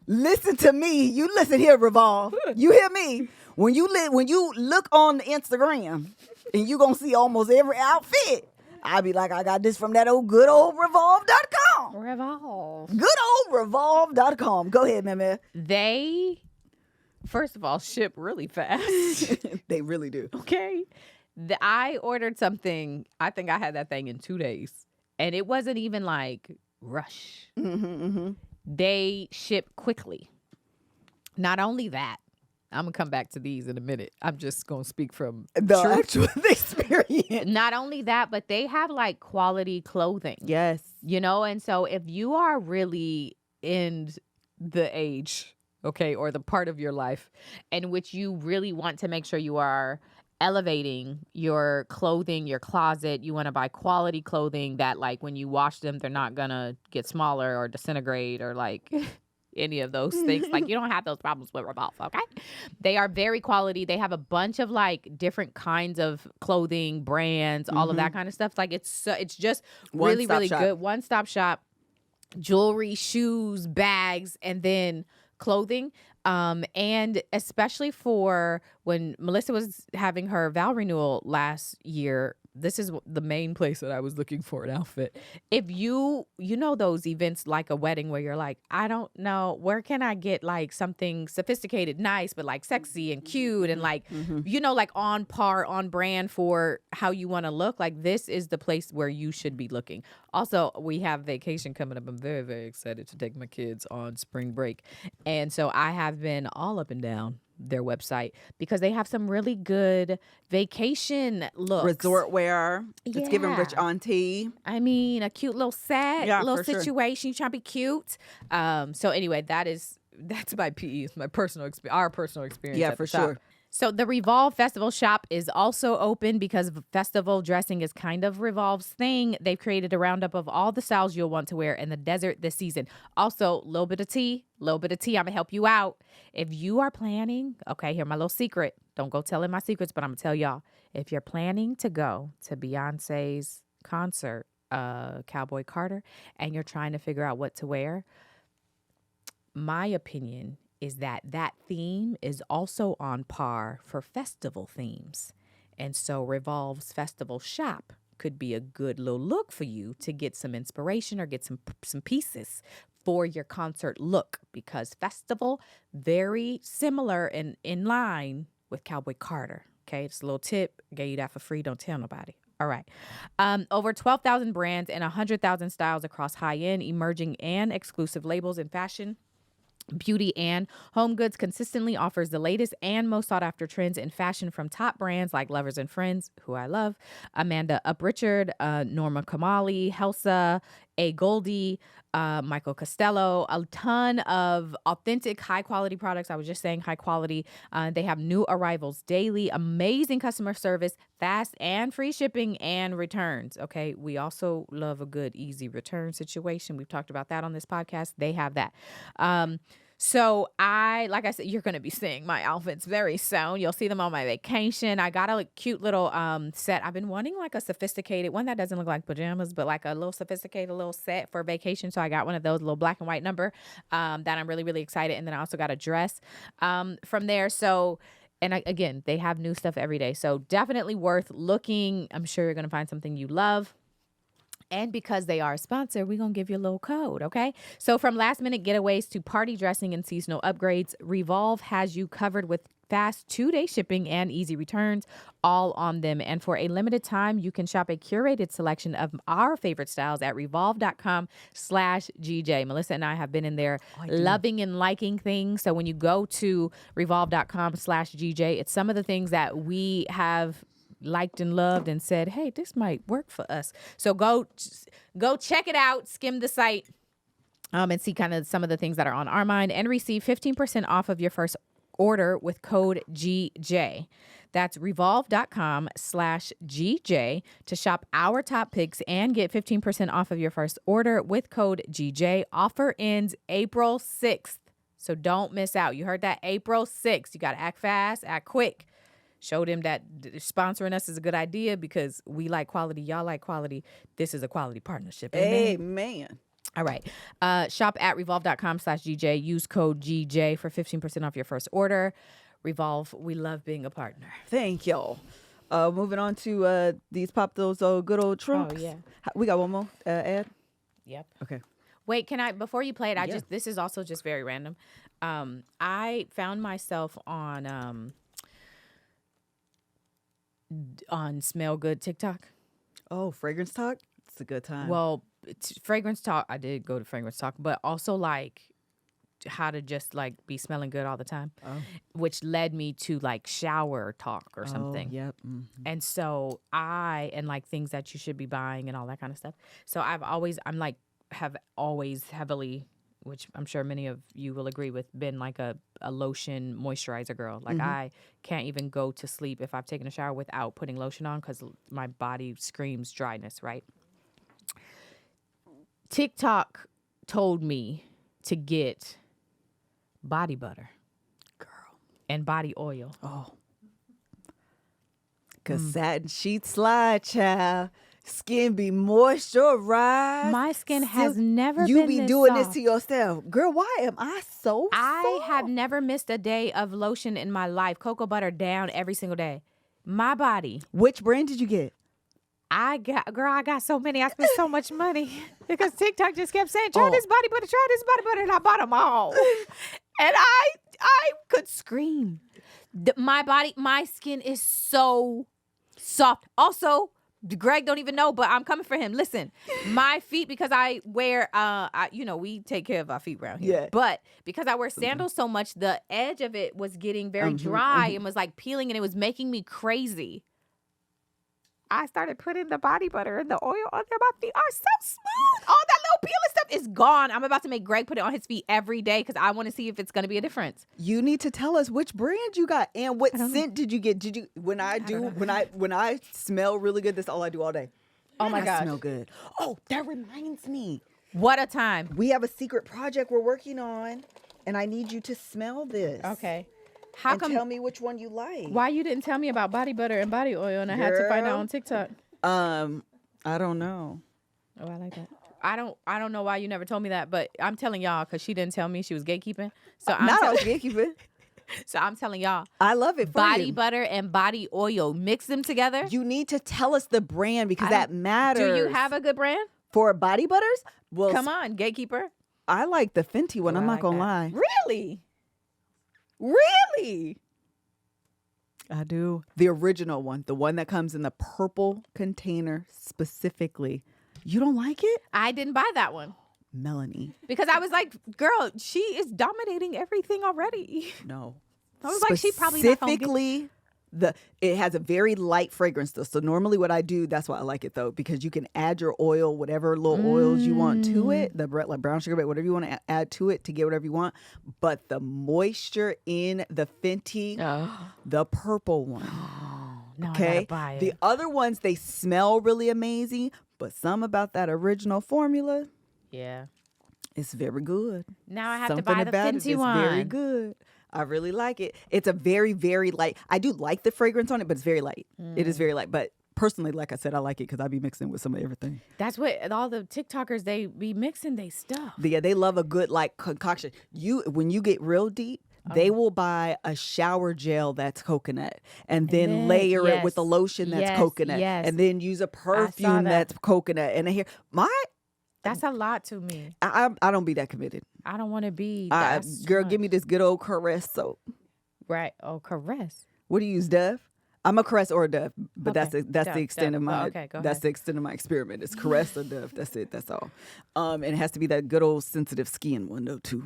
listen to me. You listen here, Revolve. You hear me? When you look on Instagram, and you gonna see almost every outfit. I'll be like, I got this from that good old Revolve.com. Revolve. Good old Revolve.com. Go ahead, man. They, first of all, ship really fast. They really do. Okay. I ordered something. I think I had that thing in 2 days. And it wasn't even like rush. They ship quickly. Not only that, I'm going to come back to these in a minute. I'm just going to speak from The truth. actual experience. Not only that, but they have like quality clothing. Yes. You know, and so if you are really in the age, okay, or the part of your life in which you really want to make sure you are elevating your clothing, your closet, you want to buy quality clothing that like when you wash them, they're not gonna get smaller or disintegrate or like any of those things. Like you don't have those problems with Revolve, okay? They are very quality. They have a bunch of like different kinds of clothing, brands, all of that kind of stuff. Like it's just really, One-stop really shop. good. One-stop shop, jewelry, shoes, bags, and then clothing. And especially for when Melissa was having her vow renewal last year, this is the main place that I was looking for an outfit. If you know those events like a wedding where you're like, I don't know, where can I get like something sophisticated, nice, but like sexy and cute and like, like on par, on brand for how you want to look. Like this is the place where you should be looking. Also, we have vacation coming up. I'm very, very excited to take my kids on spring break. And so I have been all up and down their website because they have some really good vacation looks. Resort wear. It's giving rich auntie. I mean, a cute little set, little for sure. situation. You trying to be cute. So anyway, that's my PE, my personal experience, our personal experience. Yeah, at for the shop. sure. So the Revolve Festival shop is also open because festival dressing is kind of Revolve's thing. They've created a roundup of all the styles you'll want to wear in the desert this season. Also, little bit of tea. I'm going to help you out. If you are planning, okay, here, my little secret. Don't go telling my secrets, but I'm going to tell y'all. If you're planning to go to Beyonce's concert, Cowboy Carter, and you're trying to figure out what to wear, my opinion is that theme is also on par for festival themes. And so Revolve's festival shop could be a good little look for you to get some inspiration or get some pieces for your concert look, because festival, very similar and in line with Cowboy Carter. Okay, it's a little tip. I gave you that for free. Don't tell nobody. All right. Over 12,000 brands and 100,000 styles across high-end, emerging, and exclusive labels in fashion, beauty, and home goods consistently offers the latest and most sought after trends in fashion from top brands like Lovers and Friends, who I love, Amanda Uprichard, Norma Kamali, Helsa, A. Goldie, Michael Costello, a ton of authentic high quality products. I was just saying high quality. They have new arrivals daily, amazing customer service, fast and free shipping and returns. Okay. We also love a good, easy return situation. We've talked about that on this podcast. They have that. So like I said, you're going to be seeing my outfits very soon. You'll see them on my vacation. I got a cute little set. I've been wanting like a sophisticated one that doesn't look like pajamas, but like a little sophisticated little set for vacation. So I got one of those little black and white number that I'm really, really excited. And then I also got a dress from there. So, and again, they have new stuff every day. So definitely worth looking. I'm sure you're going to find something you love. And because they are a sponsor, we're going to give you a little code, okay? So from last minute getaways to party dressing and seasonal upgrades, Revolve has you covered with fast 2-day shipping and easy returns all on them. And for a limited time, you can shop a curated selection of our favorite styles at revolve.com/GJ. Melissa and I have been in there loving and liking things. So when you go to revolve.com/GJ, it's some of the things that we have liked and loved and said, hey, this might work for us. So go check it out, skim the site, and see kind of some of the things that are on our mind, and receive 15% off of your first order with code GJ. That's revolve.com/GJ to shop our top picks and get 15% off of your first order with code GJ. Offer ends April 6th. So don't miss out. You heard that? April 6th. You got to act fast, act quick. Show them that sponsoring us is a good idea because we like quality. Y'all like quality. This is a quality partnership. Amen. All right. Shop at revolve.com/GJ. Use code GJ for 15% off your first order. Revolve, we love being a partner. Thank y'all. Moving on to these those good old trunks. Oh, yeah. We got one more ad? Yep. Okay. Wait, can I, before you play it, this is also just very random. I found myself on Smell Good TikTok. Oh, Fragrance Talk? It's a good time. Well, Fragrance Talk, I did go to Fragrance Talk, but also like how to just like be smelling good all the time, which led me to like shower talk or something. Yep. Mm-hmm. And so and like things that you should be buying and all that kind of stuff. So have always heavily, which I'm sure many of you will agree with, been like a lotion moisturizer girl. Like I can't even go to sleep if I've taken a shower without putting lotion on because my body screams dryness, right? TikTok told me to get body butter, girl, and body oil. Oh. Because satin sheets slide, child. Skin be moisturized. My skin has never you been be this doing soft. this to yourself. Girl, why am I so I soft? have never missed a day of lotion in my life. Cocoa butter down every single day. My body. Which brand did you get? I got so many. I spent so much money because TikTok just kept saying, try this body butter, and I bought them all. And I could scream. My skin is so soft. Also, Greg don't even know, but I'm coming for him. Listen, my feet, because I wear, we take care of our feet around here. Yeah. But because I wear sandals so much, the edge of it was getting very dry and was like peeling, and it was making me crazy. I started putting the body butter and the oil on there. My feet are so smooth. All that little peeling stuff is gone. I'm about to make Greg put it on his feet every day because I want to see if it's going to be a difference. You need to tell us which brand you got and what scent did you get? Did you when I smell really good? That's all I do all day. Oh my I God, smell good. Oh, that reminds me. what a time. We have a secret project we're working on, and I need you to smell this. Okay. How and come? tell me which one you like. Why you didn't tell me about body butter and body oil, and I had to find out on TikTok? I don't know. Oh, I like that. I don't know why you never told me that, but I'm telling y'all because she didn't tell me she was gatekeeping. So I'm Not always gatekeeping. So I'm telling y'all, I love it. For body you. butter and body oil, mix them together. You need to tell us the brand because that matters. Do you have a good brand? for body butters? Well, Come on, gatekeeper. I like the Fenty one. Oh, I'm I not like gonna that. lie. Really? Really? I do. The original one, the one that comes in the purple container specifically. You don't like it? I didn't buy that one Melanie. because I was like, girl, she is dominating everything already. No. I was like, she probably not gonna get- specifically it has a very light fragrance though. So normally what I do, that's why I like it though, because you can add your oil, whatever little oils you want to it, like brown sugar, whatever you want to add to it to get whatever you want. But the moisture in the Fenty, the purple one. No, I Okay. gotta buy it. The other ones, they smell really amazing, but some about that original formula, Yeah. it's very good. Now I have Something to buy the about Fenty it is one. very good. I really like it. It's a very, very light. I do like the fragrance on it, but it's very light. It is very light. But personally, like I said, I like it because I be mixing with some of everything. That's what all the TikTokers, they be mixing they stuff. Yeah, they love a good like concoction. When you get real deep, they will buy a shower gel that's coconut and then layer it with a lotion that's coconut and then use a perfume that's coconut. And here, That's a lot to me. I don't be that committed. I don't want to be. Girl, give me this good old Caress soap. Right. Oh, Caress. What do you use, Dove? I'm a Caress or a Dove, but Okay. that's Dove, the extent Dove. of my Oh, okay, go that's ahead. the extent of my experiment. It's Caress or Dove. That's it. That's all. And it has to be that good old sensitive skin one though too.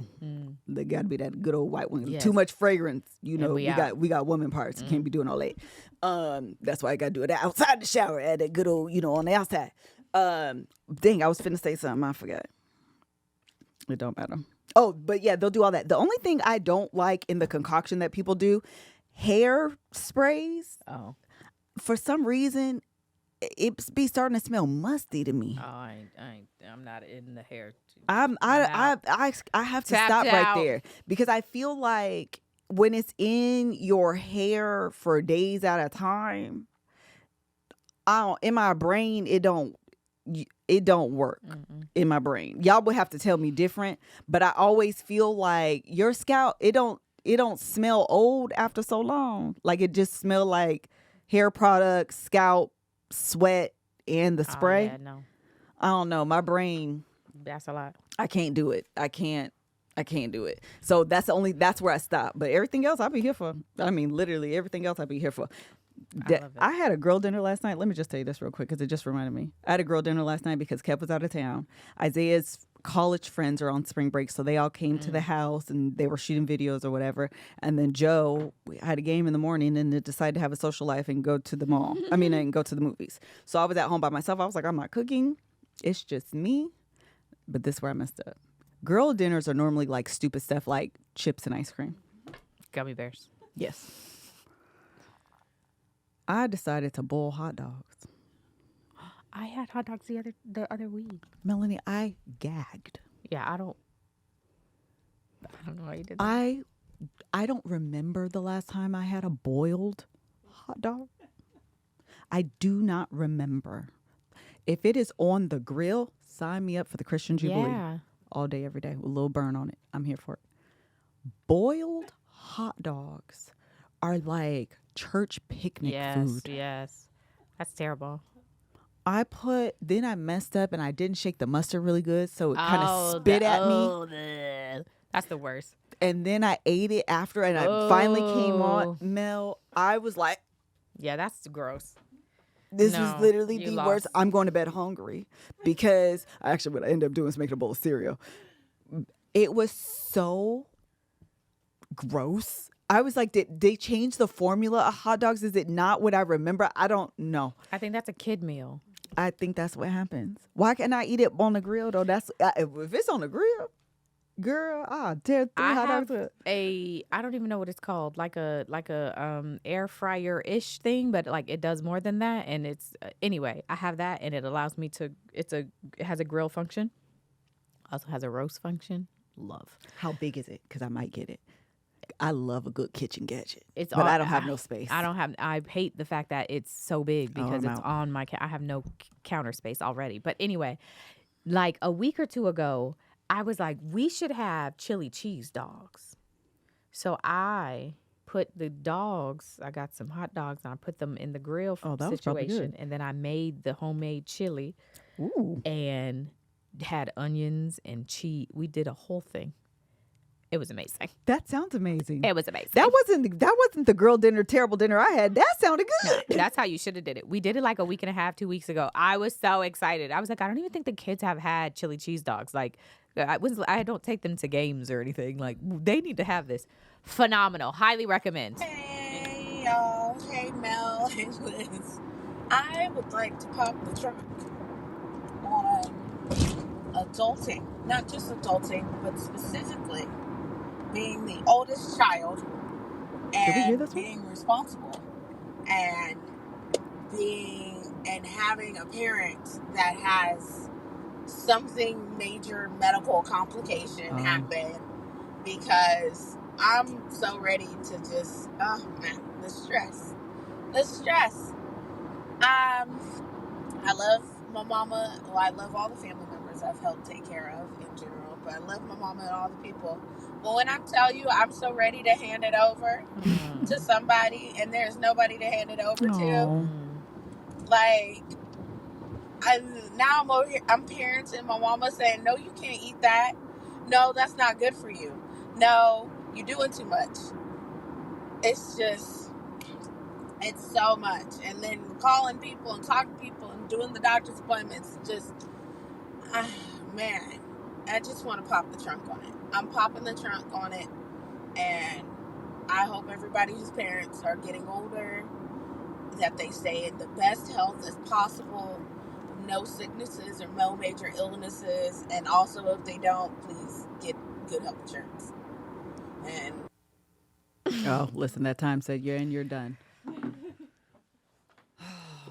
They got to be that good old white one. Yes. Too much fragrance, you know. we We got woman parts. You can't be doing all that. That's why I got to do it outside the shower. Add that good old, on the outside. Dang, I was finna say something. I forgot. It don't matter. Oh, but yeah, they'll do all that. The only thing I don't like in the concoction that people do, hair sprays. Oh. For some reason, it be starting to smell musty to me. Oh, I'm not in the hair. I have to Tapped stop right out. there because I feel like when it's in your hair for days at a time, in my brain it don't work in my brain. Y'all would have to tell me different, but I always feel like your scalp it don't smell old after so long. Like it just smell like hair products, scalp, sweat, and the spray. Yeah, no. I don't know. My brain, That's a lot. I can't do it. I can't do it. So that's where I stop. But everything else I'll be here for. I mean, literally everything else I'll be here for. I love it. I had a girl dinner last night. Let me just tell you this real quick because it just reminded me. I had a girl dinner last night because Kev was out of town. Isaiah's college friends are on spring break, so they all came to the house and they were shooting videos or whatever. And then Joe had a game in the morning and decided to have a social life and go to the mall. And go to the movies. So I was at home by myself. I was like, I'm not cooking. It's just me. But this is where I messed up. Girl dinners are normally like stupid stuff like chips and ice cream. Gummy bears. Yes. I decided to boil hot dogs. I had hot dogs the other week. Melanie, I gagged. Yeah, I don't know why you did that. I don't remember the last time I had a boiled hot dog. I do not remember. If it is on the grill, sign me up for the Christian Jubilee. Yeah. All day, every day, with a little burn on it. I'm here for it. Boiled hot dogs are like church picnic food. Yes. That's terrible. Then I messed up and I didn't shake the mustard really good, so it kind of spit at me. That's the worst. And then I ate it after and I finally came on. Mel, I was like, Yeah, that's gross. This is No, literally you the worst. lost. I'm going to bed hungry because actually what I ended up doing is making a bowl of cereal. It was so gross. I was like, did they change the formula of hot dogs? Is it not what I remember? I don't know. I think that's a kid meal. I think that's what happens. Why can't I eat it on the grill though? That's if it's on the grill, girl. Tear 3 I hot have dogs up. I don't even know what it's called, like a air fryer ish thing, but like it does more than that. And it's anyway, I have that, and it allows me to. It has a grill function, also has a roast function. Love. How big is it? Because I might get it. I love a good kitchen gadget, It's but on, I don't have no space. I hate the fact that it's so big because I'm it's out. on my. I have no counter space already. But anyway, like a week or two ago, I was like, we should have chili cheese dogs. So I put the dogs. I got some hot dogs and I put them in the grill Oh, that was probably situation, good. and then I made the homemade chili Ooh. and had onions and cheese. We did a whole thing. It was amazing. That sounds amazing. It was amazing. That wasn't the girl dinner, terrible dinner I had. That sounded good. That's how you should have did it. We did it like a week and a half, 2 weeks ago. I was so excited. I was like, I don't even think the kids have had chili cheese dogs. Like, I don't take them to games or anything. Like, they need to have this. Phenomenal. Highly recommend. Hey y'all, hey Mel, hey Liz. I would like to pop the trunk on adulting. Not just adulting, but specifically being the oldest child we hear and this one? being responsible and having a parent that has something major medical complication happen, because I'm so ready to just the stress. I love my mama. Well, I love all the family members I've helped take care of in general, but I love my mama and all the people. But when I tell you I'm so ready to hand it over to somebody and there's nobody to hand it over to, like, I'm over here, I'm parenting my mama saying, no, you can't eat that. No, that's not good for you. No, you're doing too much. It's so much. And then calling people and talking to people and doing the doctor's appointments, man, I just want to pop the trunk on it. I'm popping the trunk on it, and I hope everybody whose parents are getting older, that they stay in the best health as possible, no sicknesses or no major illnesses, and also if they don't, please get good health insurance. And Oh, listen, that time said you're in, you're done.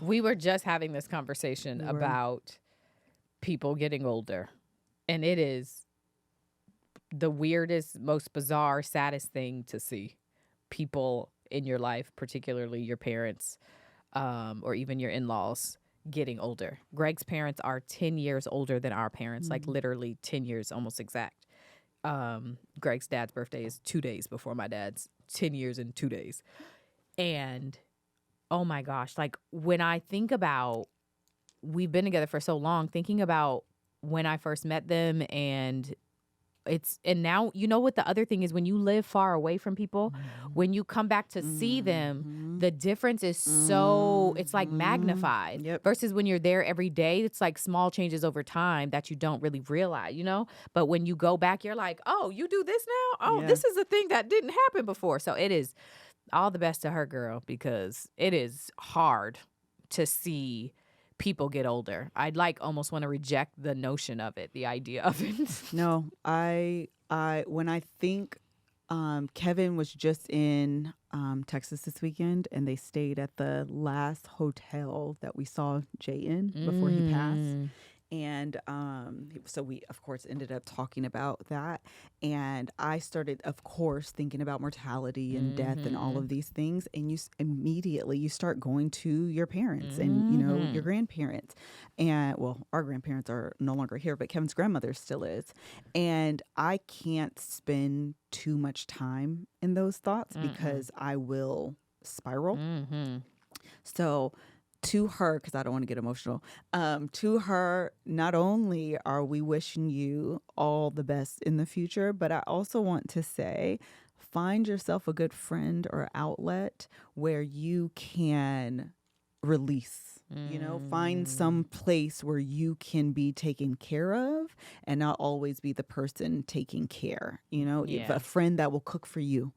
We were just having this conversation about people getting older, and it is the weirdest, most bizarre, saddest thing to see. People in your life, particularly your parents, or even your in-laws, getting older. Greg's parents are 10 years older than our parents, like literally 10 years, almost exact. Greg's dad's birthday is 2 days before my dad's. 10 years and 2 days. And oh my gosh, like when I think about, we've been together for so long, thinking about when I first met them, and now, you know what the other thing is, when you live far away from people, when you come back to see them, the difference is so, it's like magnified. Yep. Versus when you're there every day, it's like small changes over time that you don't really realize, you know? But when you go back, you're like, oh, you do this now? Oh, Yeah. this is a thing that didn't happen before. So it is all the best to her, girl, because it is hard to see people get older. I'd like almost want to reject the notion of it, the idea of it. No, I when I think Kevin was just in Texas this weekend, and they stayed at the last hotel that we saw Jay in before he passed. And so we, of course, ended up talking about that. And I started, of course, thinking about mortality and death and all of these things. And you immediately, you start going to your parents and, you know, your grandparents. And, well, our grandparents are no longer here, but Kevin's grandmother still is. And I can't spend too much time in those thoughts because I will spiral. So to her, because I don't want to get emotional, to her, not only are we wishing you all the best in the future, but I also want to say, find yourself a good friend or outlet where you can release. You know, find some place where you can be taken care of and not always be the person taking care. You know, if Yeah. a friend that will cook for you.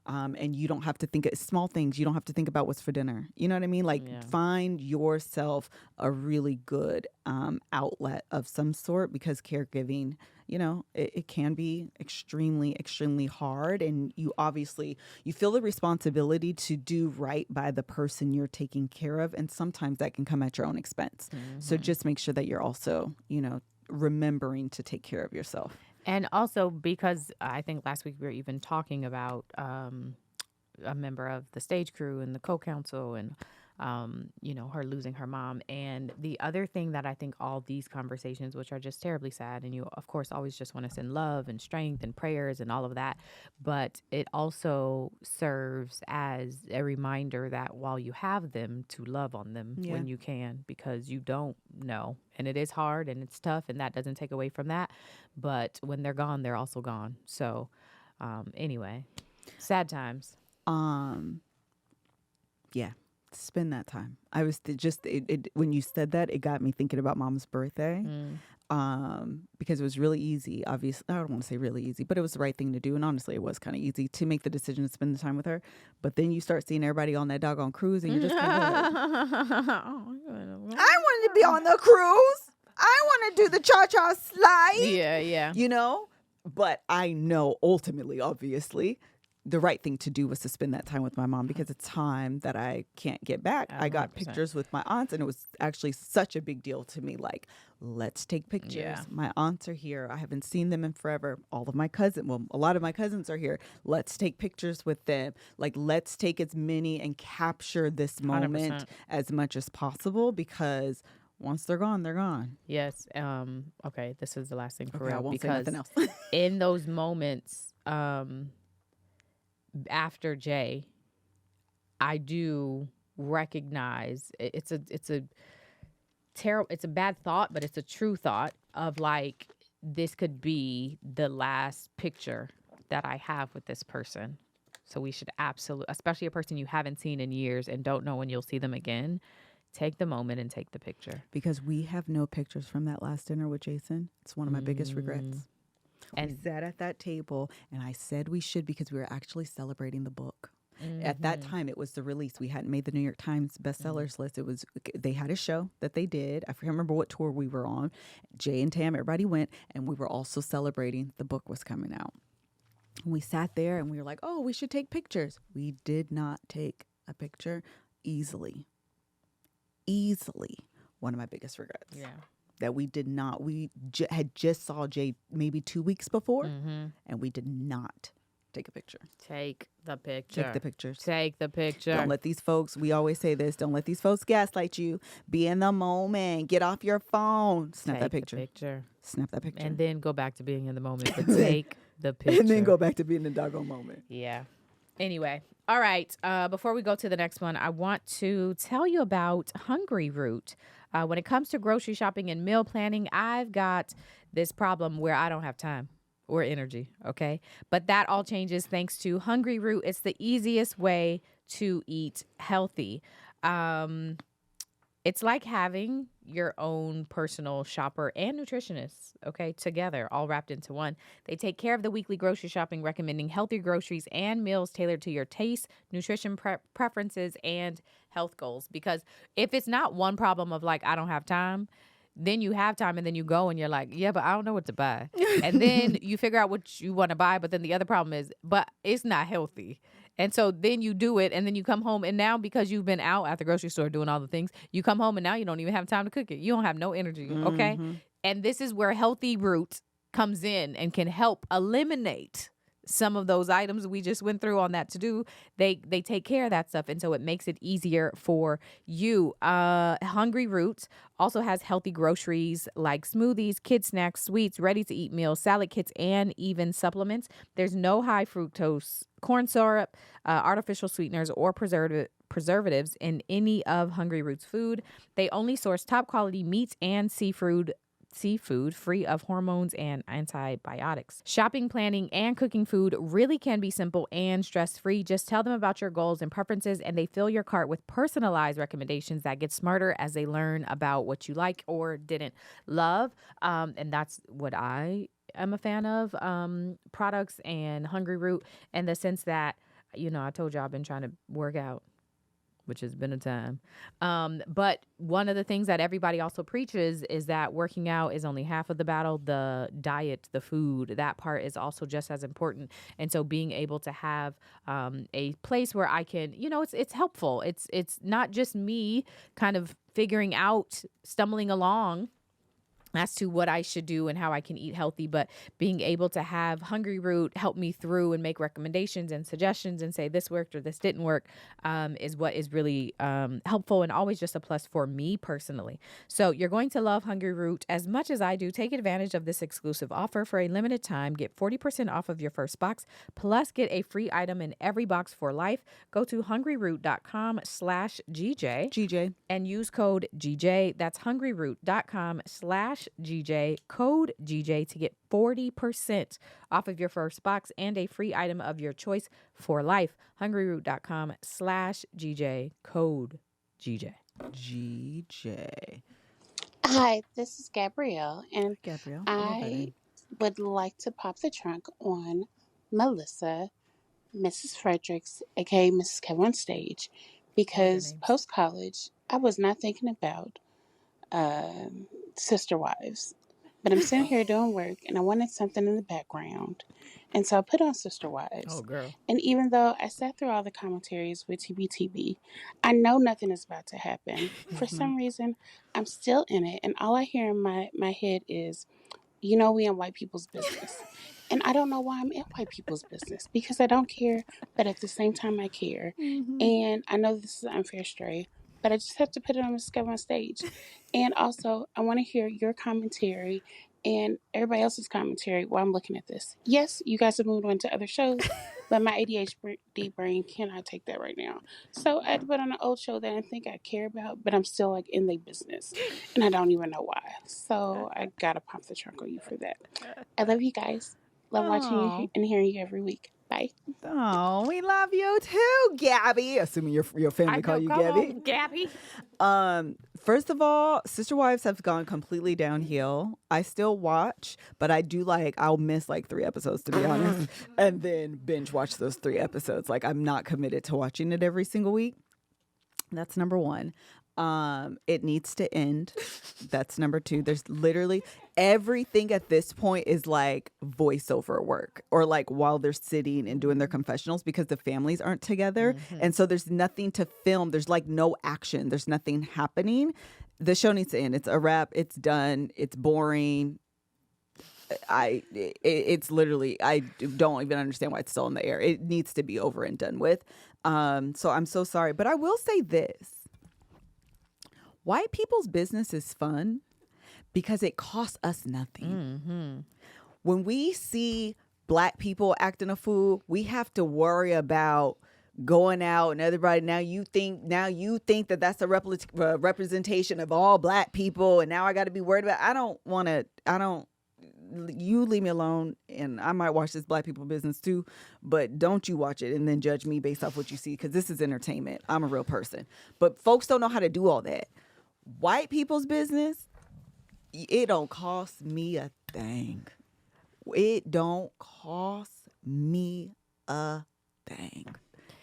And you don't have to think of small things. You don't have to think about what's for dinner. You know what I mean? Like, Yeah. find yourself a really good outlet of some sort, because caregiving, you know, it can be extremely, extremely hard. And you feel the responsibility to do right by the person you're taking care of. And sometimes that can come at your own expense. So just make sure that you're also, you know, remembering to take care of yourself. And also because I think last week we were even talking about a member of the stage crew and the co-counsel and, you know, her losing her mom. And the other thing that I think all these conversations, which are just terribly sad, and you, of course, always just want to send love and strength and prayers and all of that. But it also serves as a reminder that while you have them, to love on them when you can, because you don't know. And it is hard and it's tough, and that doesn't take away from that. But when they're gone, they're also gone. So anyway, sad times. Yeah, spend that time. I was when you said that, it got me thinking about Mom's birthday. Because it was really easy. Obviously, I don't want to say really easy, but it was the right thing to do. And honestly, it was kind of easy to make the decision to spend the time with her. But then you start seeing everybody on that doggone cruise, and you're just kind of like, I wanted to be on the cruise. I want to do the cha-cha slide. Yeah. You know? But I know ultimately, obviously, the right thing to do was to spend that time with my mom, because it's time that I can't get back. I got 100%. pictures with my aunts, and it was actually such a big deal to me. Like, let's take pictures. Yeah. My aunts are here. I haven't seen them in forever. All of my cousins, well, a lot of my cousins are here. Let's take pictures with them. Like, let's take as many and capture this moment 100%. as much as possible, because once they're gone, they're gone. Yes. Okay, this is the last thing for Okay, I real. won't say Because nothing else. in those moments, after Jay, I do recognize it's a bad thought, but it's a true thought of like, this could be the last picture that I have with this person. So we should absolutely, especially a person you haven't seen in years and don't know when you'll see them again, take the moment and take the picture. Because we have no pictures from that last dinner with Jason. It's one of my biggest regrets. And we sat at that table, and I said we should, because we were actually celebrating the book. At that time, it was the release. We hadn't made the New York Times bestsellers list. They had a show that they did. I can't remember what tour we were on. Jay and Tam, everybody went, and we were also celebrating the book was coming out. And we sat there, and we were like, oh, we should take pictures. We did not take a picture. Easily one of my biggest regrets. yeah. That we did not. We had just saw Jay maybe 2 weeks before, and we did not take a picture. Take the picture. Take the pictures. Take the picture. Don't let these folks, we always say this, don't let these folks gaslight you. Be in the moment. Get off your phone. Snap Take that the picture. picture. Snap that picture. And then go back to being in the moment. But take the picture. And then go back to being in the doggone moment. Yeah. Anyway. All right. Before we go to the next one, I want to tell you about Hungry Root. When it comes to grocery shopping and meal planning, I've got this problem where I don't have time or energy, okay? But that all changes thanks to Hungry Root. It's the easiest way to eat healthy. It's like having your own personal shopper and nutritionist, okay, together, all wrapped into one. They take care of the weekly grocery shopping, recommending healthy groceries and meals tailored to your taste, nutrition preferences, and health goals. Because if it's not one problem of like, I don't have time, then you have time and then you go and you're like, yeah, but I don't know what to buy. And then you figure out what you want to buy. But then the other problem is, but it's not healthy. And so then you do it and then you come home, and now because you've been out at the grocery store doing all the things, you come home and now you don't even have time to cook it. You don't have no energy. Okay. And this is where Healthy Root comes in and can help eliminate some of those items we just went through on that to do. They take care of that stuff, and so it makes it easier for you. Hungry Roots also has healthy groceries like smoothies, kid snacks, sweets, ready to eat meals, salad kits, and even supplements. There's no high fructose corn syrup, artificial sweeteners, or preservatives in any of Hungry Roots food. They only source top quality meats and seafood seafood free of hormones and antibiotics. Shopping, planning, and cooking food really can be simple and stress-free. Just tell them about your goals and preferences, and they fill your cart with personalized recommendations that get smarter as they learn about what you like or didn't love. And that's what I am a fan of, products and Hungry Root, in the sense that, I told you I've been trying to work out, which has been a time. But one of the things that everybody also preaches is that working out is only half of the battle. The diet, the food, that part is also just as important. And so being able to have a place where I can, it's helpful. It's not just me kind of figuring out, stumbling along as to what I should do and how I can eat healthy, but being able to have Hungry Root help me through and make recommendations and suggestions and say this worked or this didn't work, is what is really helpful and always just a plus for me personally. So you're going to love Hungry Root as much as I do. Take advantage of this exclusive offer for a limited time. Get 40% off of your first box, plus get a free item in every box for life. Go to hungryroot.com/GJ. GJ. And use code GJ. That's hungryroot.com/GJ, code GJ, to get 40% off of your first box and a free item of your choice for life. hungryroot.com/GJ, code GJ. GJ. Hi, this is Gabrielle, and Gabrielle. I would like to pop the trunk on Melissa, Mrs. Fredericks, aka Mrs. KevOnStage, because post-college, I was not thinking about Sister Wives. But I'm sitting here doing work, and I wanted something in the background. And so I put on Sister Wives. Oh, girl. And even though I sat through all the commentaries with TBTB, I know nothing is about to happen. For some reason, I'm still in it. And all I hear in my head is, we in white people's business. And I don't know why I'm in white people's business, because I don't care, but at the same time I care. And I know this is an unfair stray, but I just have to put it on MrsKevOnStage. And also, I want to hear your commentary and everybody else's commentary while I'm looking at this. Yes, you guys have moved on to other shows, but my ADHD brain cannot take that right now. So I had to put on an old show that I think I care about, but I'm still in their business. And I don't even know why. So I got to pop the trunk on you for that. I love you guys. Love watching you and hearing you every week. Bye. Oh, we love you too, Gabby. Assuming your family call you Gabby. Gabby. First of all, Sister Wives have gone completely downhill. I still watch, but I'll miss 3 episodes, to be honest, and then binge watch those 3 episodes. I'm not committed to watching it every single week. That's number one. It needs to end. That's number 2. There's literally everything at this point is voiceover work, or while they're sitting and doing their confessionals, because the families aren't together. And so there's nothing to film. There's no action. There's nothing happening. The show needs to end. It's a wrap. It's done. It's boring. It's literally, I don't even understand why it's still in the air. It needs to be over and done with. So I'm so sorry, but I will say this. White people's business is fun because it costs us nothing. When we see Black people acting a fool, we have to worry about going out and everybody. Now you think that that's a representation of all Black people, and now I got to be worried about. You leave me alone, and I might watch this Black people business too, but don't you watch it and then judge me based off what you see, because this is entertainment. I'm a real person, but folks don't know how to do all that. White people's business, it don't cost me a thing. It don't cost me a thing.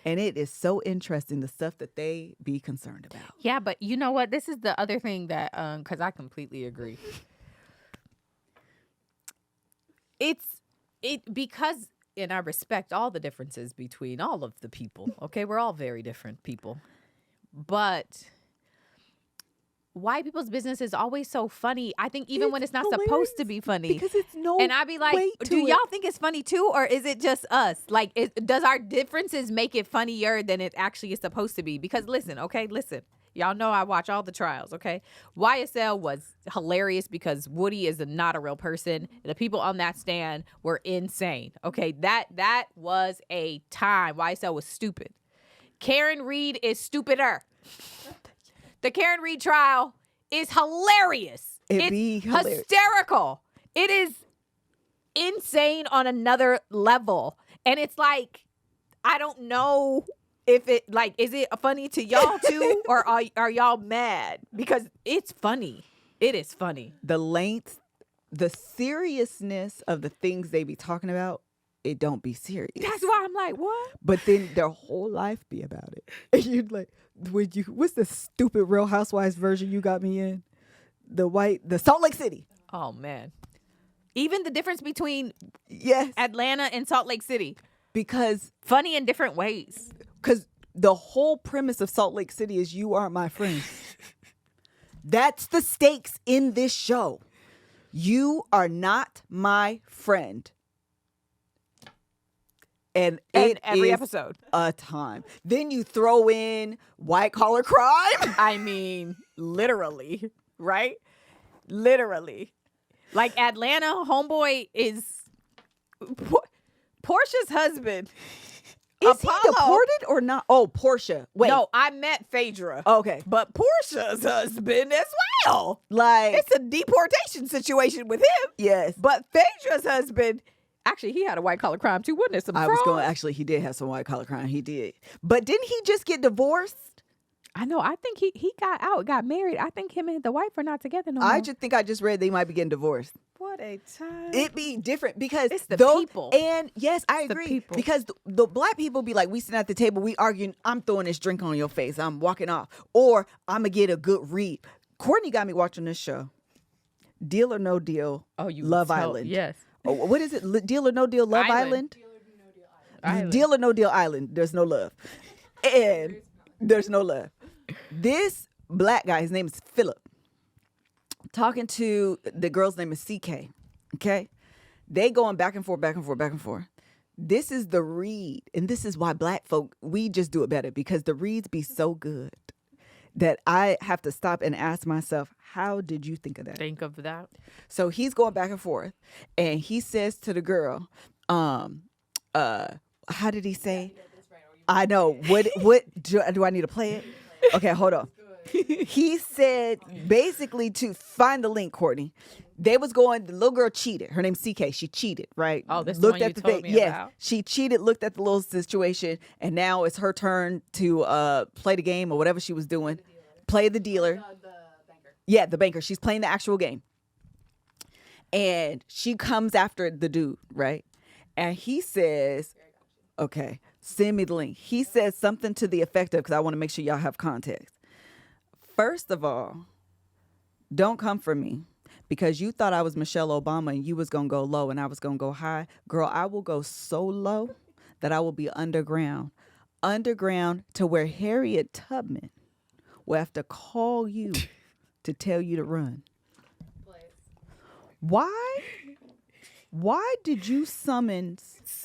And it is so interesting, the stuff that they be concerned about. Yeah, but you know what? This is the other thing that, because I completely agree. Because, and I respect all the differences between all of the people. Okay, we're all very different people. But white people's business is always so funny. I think even when it's not supposed to be funny. Because it's and I'd be like, do y'all think it's funny too? Or is it just us? Does our differences make it funnier than it actually is supposed to be? Because listen. Y'all know I watch all the trials, okay? YSL was hilarious because Woody is not a real person. The people on that stand were insane, okay? That was a time. YSL was stupid. Karen Reed is stupider. The Karen Reed trial is hilarious. It'd be hilarious. hysterical. It is insane on another level. And it's like, I don't know if it, like, is it funny to y'all too? Or are y'all mad? Because it's funny. It is funny. The length, the seriousness of the things they be talking about, it don't be serious. That's why I'm like, what? But then their whole life be about it. And you'd like, what's the stupid Real Housewives version you got me in? The Salt Lake City. Oh, man. Even the difference between Yes. Atlanta and Salt Lake City. Because Funny in different ways. the whole premise of Salt Lake City is you aren't my friend. That's the stakes in this show. You are not my friend. And every is episode. a time. Then you throw in white collar crime. I mean, literally, right? Literally. Like Atlanta, homeboy is Portia's husband. Is he deported or not? Oh, Portia. Wait. No, I met Phaedra. Okay. But Portia's husband as well. Like, It's a deportation situation with him. yes. But Phaedra's husband, actually, he had a white collar crime too, wasn't it? Some I was fraud? going, actually, he did have some white collar crime. He did. But didn't he just get divorced? I know. I think he got out, got married. I think him and the wife are not together no more. I just read they might be getting divorced. What a time. It be different because It's the those, people. And yes, I It's the agree. people. Because the black people be like, we sitting at the table, we arguing, I'm throwing this drink on your face, I'm walking off. Or I'm going to get a good read. Courtney got me watching this show. Deal or No Deal, Love Island. Yes. Oh, what is it? Deal or No Deal, Love Island? Deal or No Deal Island. There's no love. And there's no love. This black guy, his name is Philip, talking to the girl's name is CK. Okay? They going back and forth, back and forth, back and forth. This is the read. And this is why black folk, we just do it better because the reads be so good that I have to stop and ask myself, how did you think of that? Think of that. So he's going back and forth, and he says to the girl, how did he say? I know. What do I need to play it? Okay, hold on. He said basically to find the link, Courtney. They was going, the little girl cheated. Her name's CK. She cheated, right? Oh, this is the one you told me Yes, about. she cheated, looked at the little situation, and now it's her turn to play the game or whatever she was doing. Play the dealer. The banker. Yeah, the banker. She's playing the actual game. And she comes after the dude, right? And he says, okay, send me the link. He says something to the effect of, because I want to make sure y'all have context. First of all, don't come for me because you thought I was Michelle Obama and you was going to go low and I was going to go high. Girl, I will go so low that I will be underground. Underground to where Harriet Tubman will have to call you to tell you to run. Why? Why did you summon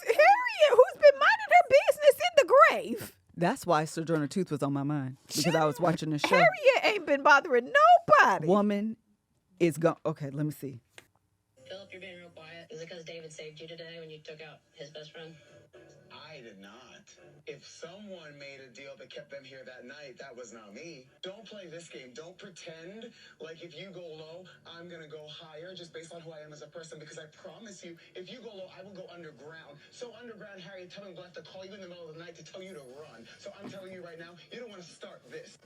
Harriet, who's been minding her business in the grave. That's why Sojourner Truth was on my mind because I was watching the show. Harriet ain't been bothering nobody. Woman is gone. Okay, let me see. Philip, you're being real quiet. Is it because David saved you today when you took out his best friend? I did not. If someone made a deal that kept them here that night, that was not me. Don't play this game. Don't pretend like if you go low, I'm going to go higher just based on who I am as a person. Because I promise you, if you go low, I will go underground. So underground, Harriet Tubman will have to call you in the middle of the night to tell you to run. So I'm telling you right now, you don't want to start this.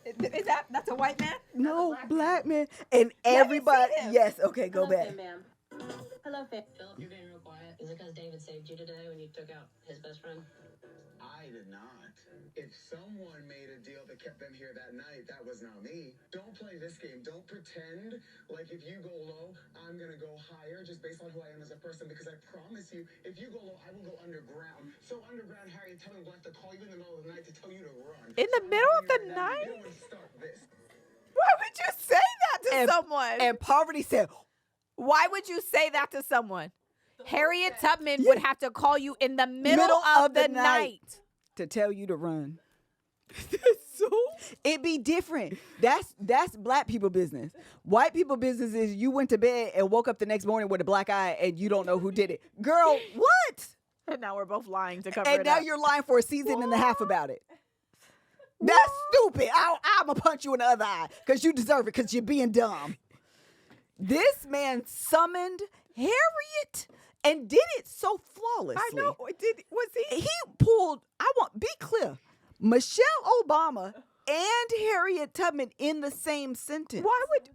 Is that's a white man? No, black man. And everybody. him. Yes, okay, go Hello, back. Finn, ma'am. Hello, Finn. Philip, you're being real quiet. Is it because David saved you today when you took out his best friend? I did not. If someone made a deal that kept them here that night, that was not me. Don't play this game. Don't pretend like if you go low, I'm going to go higher just based on who I am as a person. Because I promise you, if you go low, I will go underground. So underground, Harriet Tubman will have to call you in the middle of the night to tell you to run. In the middle of the You night? don't want to start this. Why would you say that to someone? And Poverty said, Why would you say that to someone? Harriet Tubman would have to call you in the middle of the night. to tell you to run. It be different. That's black people business. White people business is you went to bed and woke up the next morning with a black eye and you don't know who did it. Girl, what? And now we're both lying to cover And it now up. you're lying for a season and a half about it. That's stupid. I'm going to punch you in the other eye because you deserve it because you're being dumb. This man summoned Harriet and did it so flawlessly. I know. Was he? He pulled, be clear, Michelle Obama and Harriet Tubman in the same sentence.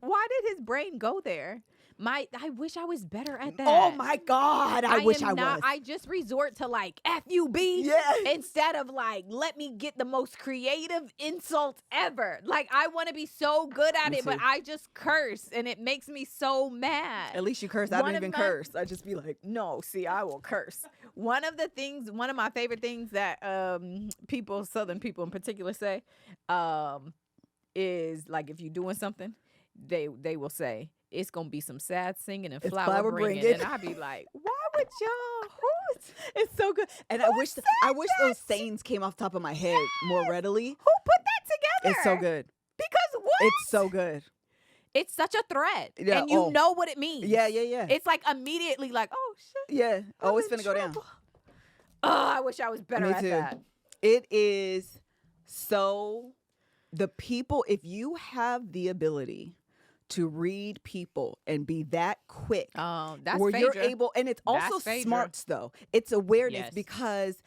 Why did his brain go there? I wish I was better at that. Oh my God, I wish I was. I just resort to like FUB instead of like let me get the most creative insult ever. Like I want to be so good at it, but I just curse and it makes me so mad. At least you curse. I don't even curse. I just be like, no, see, I will curse. One of my favorite things that Southern people in particular say is like if you're doing something, they will say, it's gonna be some sad singing and flower bringing, and I be like, why would y'all? It's so good, and I wish those sayings came off the top of my head more readily. Who put that together? It's so good. Because what? It's so good. It's such a threat, Yeah, and you know what it means. Yeah. It's like immediately like, oh shit. Yeah. Oh, it's finna go down. Oh, I wish I was better at that. It is so. The people, if you have the ability to read people and be that quick, that's where Phaedra. you're able, and it's also smarts though. It's awareness because,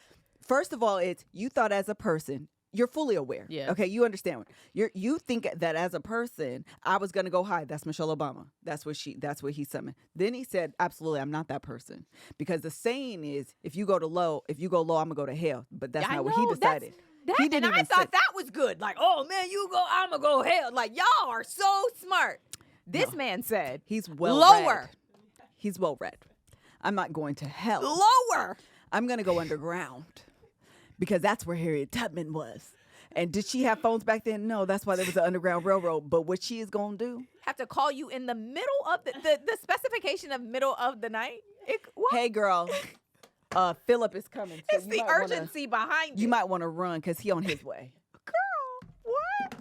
first of all, it's you thought as a person, you're fully aware. Yeah. Okay, you understand. You think that as a person, I was gonna go high. That's Michelle Obama. That's what he summoned. Then he said, absolutely, I'm not that person, because the saying is, if you go low, I'm gonna go to hell. But that's not what he decided. He didn't and I even thought that was good. Like, oh man, I'm gonna go hell. Like y'all are so smart. This man said he's well lower. Read. He's well read. I'm not going to hell. Lower. I'm gonna go underground because that's where Harriet Tubman was. And did she have phones back then? No, that's why there was an underground railroad. But what she is gonna do? Have to call you in the middle of the specification of middle of the night. Hey girl. Philip is coming. So it's the urgency behind it. You might want to run because he on his way. Girl, what?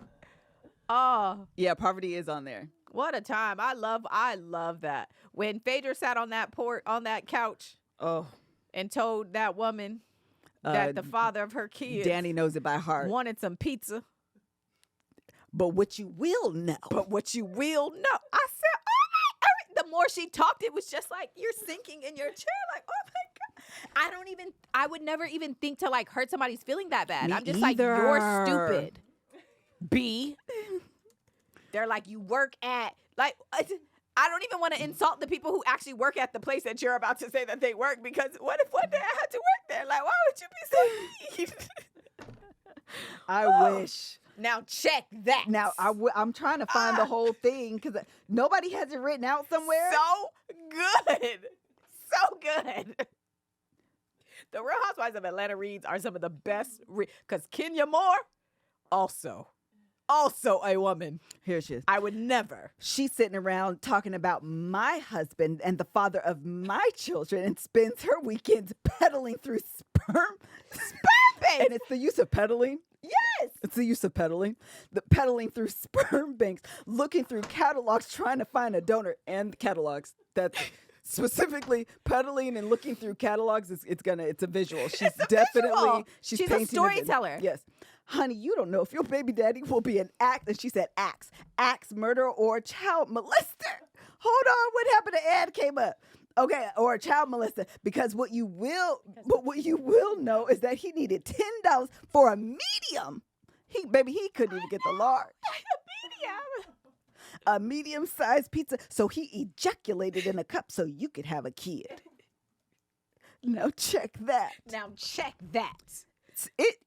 Oh. Yeah, poverty is on there. What a time. I love that. When Phaedra sat on that couch and told that woman that the father of her kids, Danny knows it by heart, wanted some pizza. But what you will know. I said, oh my, the more she talked, it was just like you're sinking in your chair. Like, oh my God. I would never even think to like hurt somebody's feeling that bad. I'm just like, you're stupid. B. They're like, you work at, like, I don't even want to insult the people who actually work at the place that you're about to say that they work, because what if one day I had to work there? Like, why would you be so mean? I wish. Now check that. Now I'm trying to find the whole thing because nobody has it written out somewhere. So good. So good. The Real Housewives of Atlanta reads are some of the best because Kenya Moore, also a woman. Here she is. I would never. She's sitting around talking about my husband and the father of my children and spends her weekends pedaling through sperm banks. And it's the use of pedaling. Yes. It's the use of pedaling. The pedaling through sperm banks, looking through catalogs, trying to find a donor, and catalogs. That's specifically pedaling and looking through catalogs. It's a visual. She's definitely she's a storyteller. Yes. Honey, you don't know if your baby daddy will be an axe. And she said axe murderer or child molester. Hold on, what happened to Ed came up? Okay, or a child molester. Because what you will know is that he needed $10 for a medium. He couldn't even get the large. A medium-sized pizza. So he ejaculated in a cup so you could have a kid. Now check that.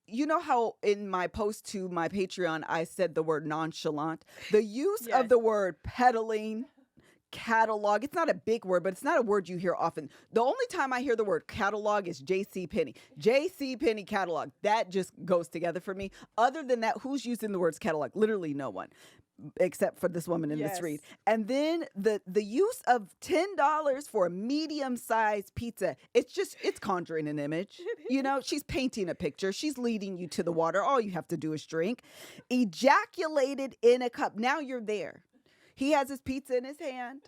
You know how in my post to my Patreon, I said the word nonchalant? The use of the word peddling, catalog, it's not a big word, but it's not a word you hear often. The only time I hear the word catalog is JCPenney. JCPenney catalog. That just goes together for me. Other than that, who's using the words catalog? Literally no one. Except for this woman in this read. And then the use of $10 for a medium-sized pizza, it's conjuring an image. You know, she's painting a picture. She's leading you to the water. All you have to do is drink. Ejaculated in a cup. Now you're there. He has his pizza in his hand.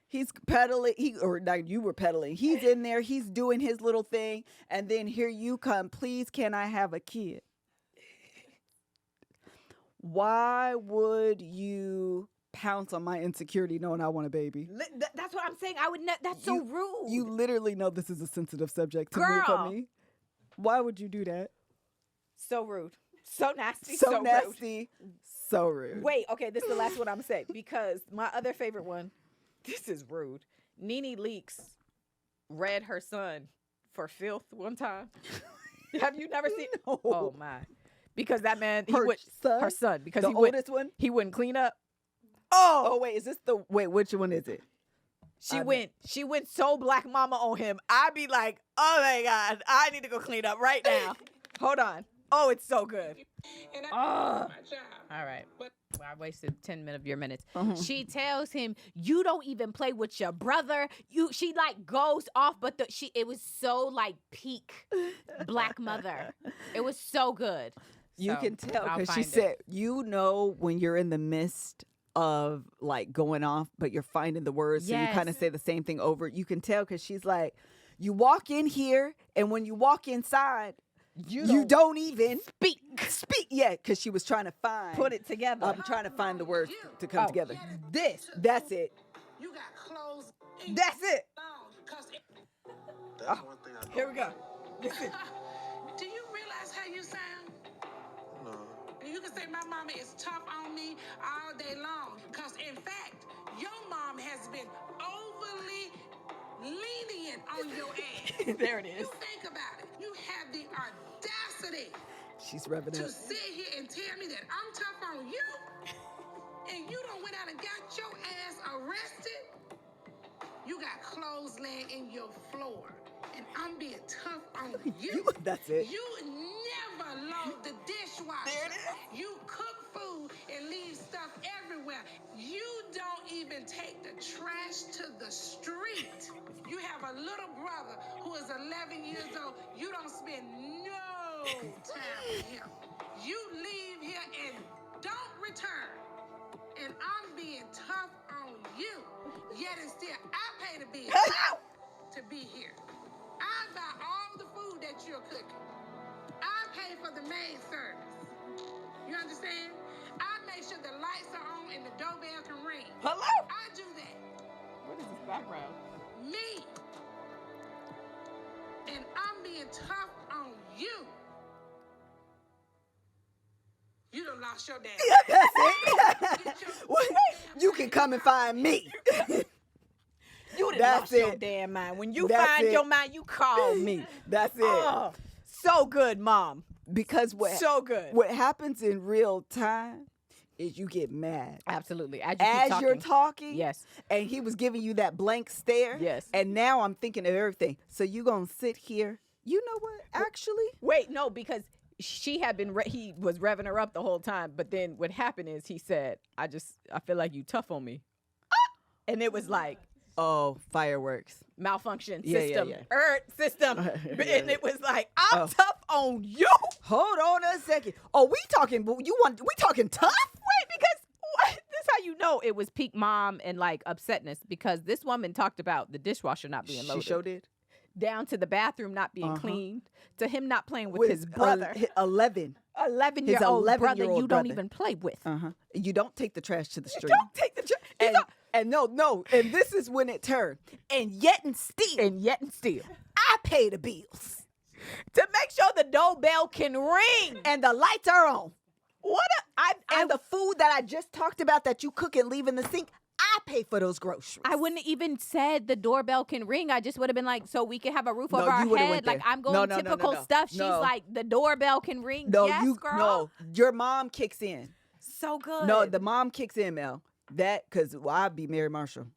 He's pedaling. You were pedaling. He's in there. He's doing his little thing. And then here you come. Please, can I have a kid? Why would you pounce on my insecurity knowing I want a baby. That's what I'm saying. I would. That's so rude. You literally know this is a sensitive subject to move Girl. from me. Why would you do that? So rude. So nasty. So rude. nasty. So rude. Wait, okay, this is the last one I'm gonna say because my other favorite one, this is rude. Nene Leakes read her son for filth one time. Have you never seen? No. Oh my! Because that man, Her her son, because The he oldest one? he wouldn't clean up. Oh, wait, is this which one is it? She went so black mama on him. I'd be like, oh my God, I need to go clean up right now. Hold on. Oh, it's so good. All right. Well, I wasted 10 minutes of your minutes. She tells him, you don't even play with your brother. She like goes off, but it was so like peak black mother. It was so good. You So, can tell I'll because she find said, you know, when you're in the midst of like going off, but you're finding the words, so you kind of Yes. say the same thing over. You can tell because she's like, you walk in here, and when you walk inside, you don't even speak. Yeah, because she was trying to put it together. I'm trying to find the words to come together. That's it. You got clothes. That's it. That's one thing I don't Here we go. Do you realize how you sound? know. You can say my mama is tough on me all day long. Because in fact, your mom has been overly lenient on your ass. There it is. You think about it. You have the audacity She's revving to up. sit here and tell me that I'm tough on you, and you done went out and got your ass arrested. You got clothes laying in your floor, and I'm being tough on you. That's it. You never load the dishwasher. There it is. You cook food and leave stuff everywhere. You don't even take the trash to the street. You have a little brother who is 11 years old. You don't spend no time with him. You leave here and don't return. And I'm being tough on you. Yet and still, I pay the bill to be here. I buy all the food that you're cooking. I pay for the maid service. You understand? I make sure the lights are on and the doorbell can ring. Hello? I do that. What is this background? Me. And I'm being tough on you. You done lost your dad. That's it. You can come and find me. You done That's lost your it. damn mind. When you That's find it. your mind, you call me. That's it. Oh, so good, Mom. Because So good. what happens in real time is you get mad. Absolutely. As you're talking, Yes. and he was giving you that blank stare, Yes. and now I'm thinking of everything. So you gonna sit here? You know what? Actually, Wait, no, because she had been, he was revving her up the whole time. But then what happened is he said, I feel like you tough on me. And it was like, oh, fireworks. malfunction Yeah, system, yeah. system. And it was like, I'm tough on you. Hold on a second. Oh, we talking tough? Wait, because what? This is how you know it was peak mom and like upsetness, because this woman talked about the dishwasher not being loaded. She sure did. Down to the bathroom not being cleaned, to him not playing with his brother. 11. 11-year-old brother 11-year-old you brother. don't even play with. You don't take the trash to the street. Don't take the And no, and this is when it turned. And yet and still, I pay the bills. to make sure the doorbell can ring. And the lights are on. What And the food that I just talked about that you cook and leave in the sink, I pay for those groceries. I wouldn't have even said the doorbell can ring. I just would have been like, so we can have a roof over No, our you would've head. went Like there. I'm going No, typical stuff. She's no. like, the doorbell can ring. No, yes, girl. no, your mom kicks in. So good. No, the mom kicks in, Mel. Because I'd be Mary Marshall.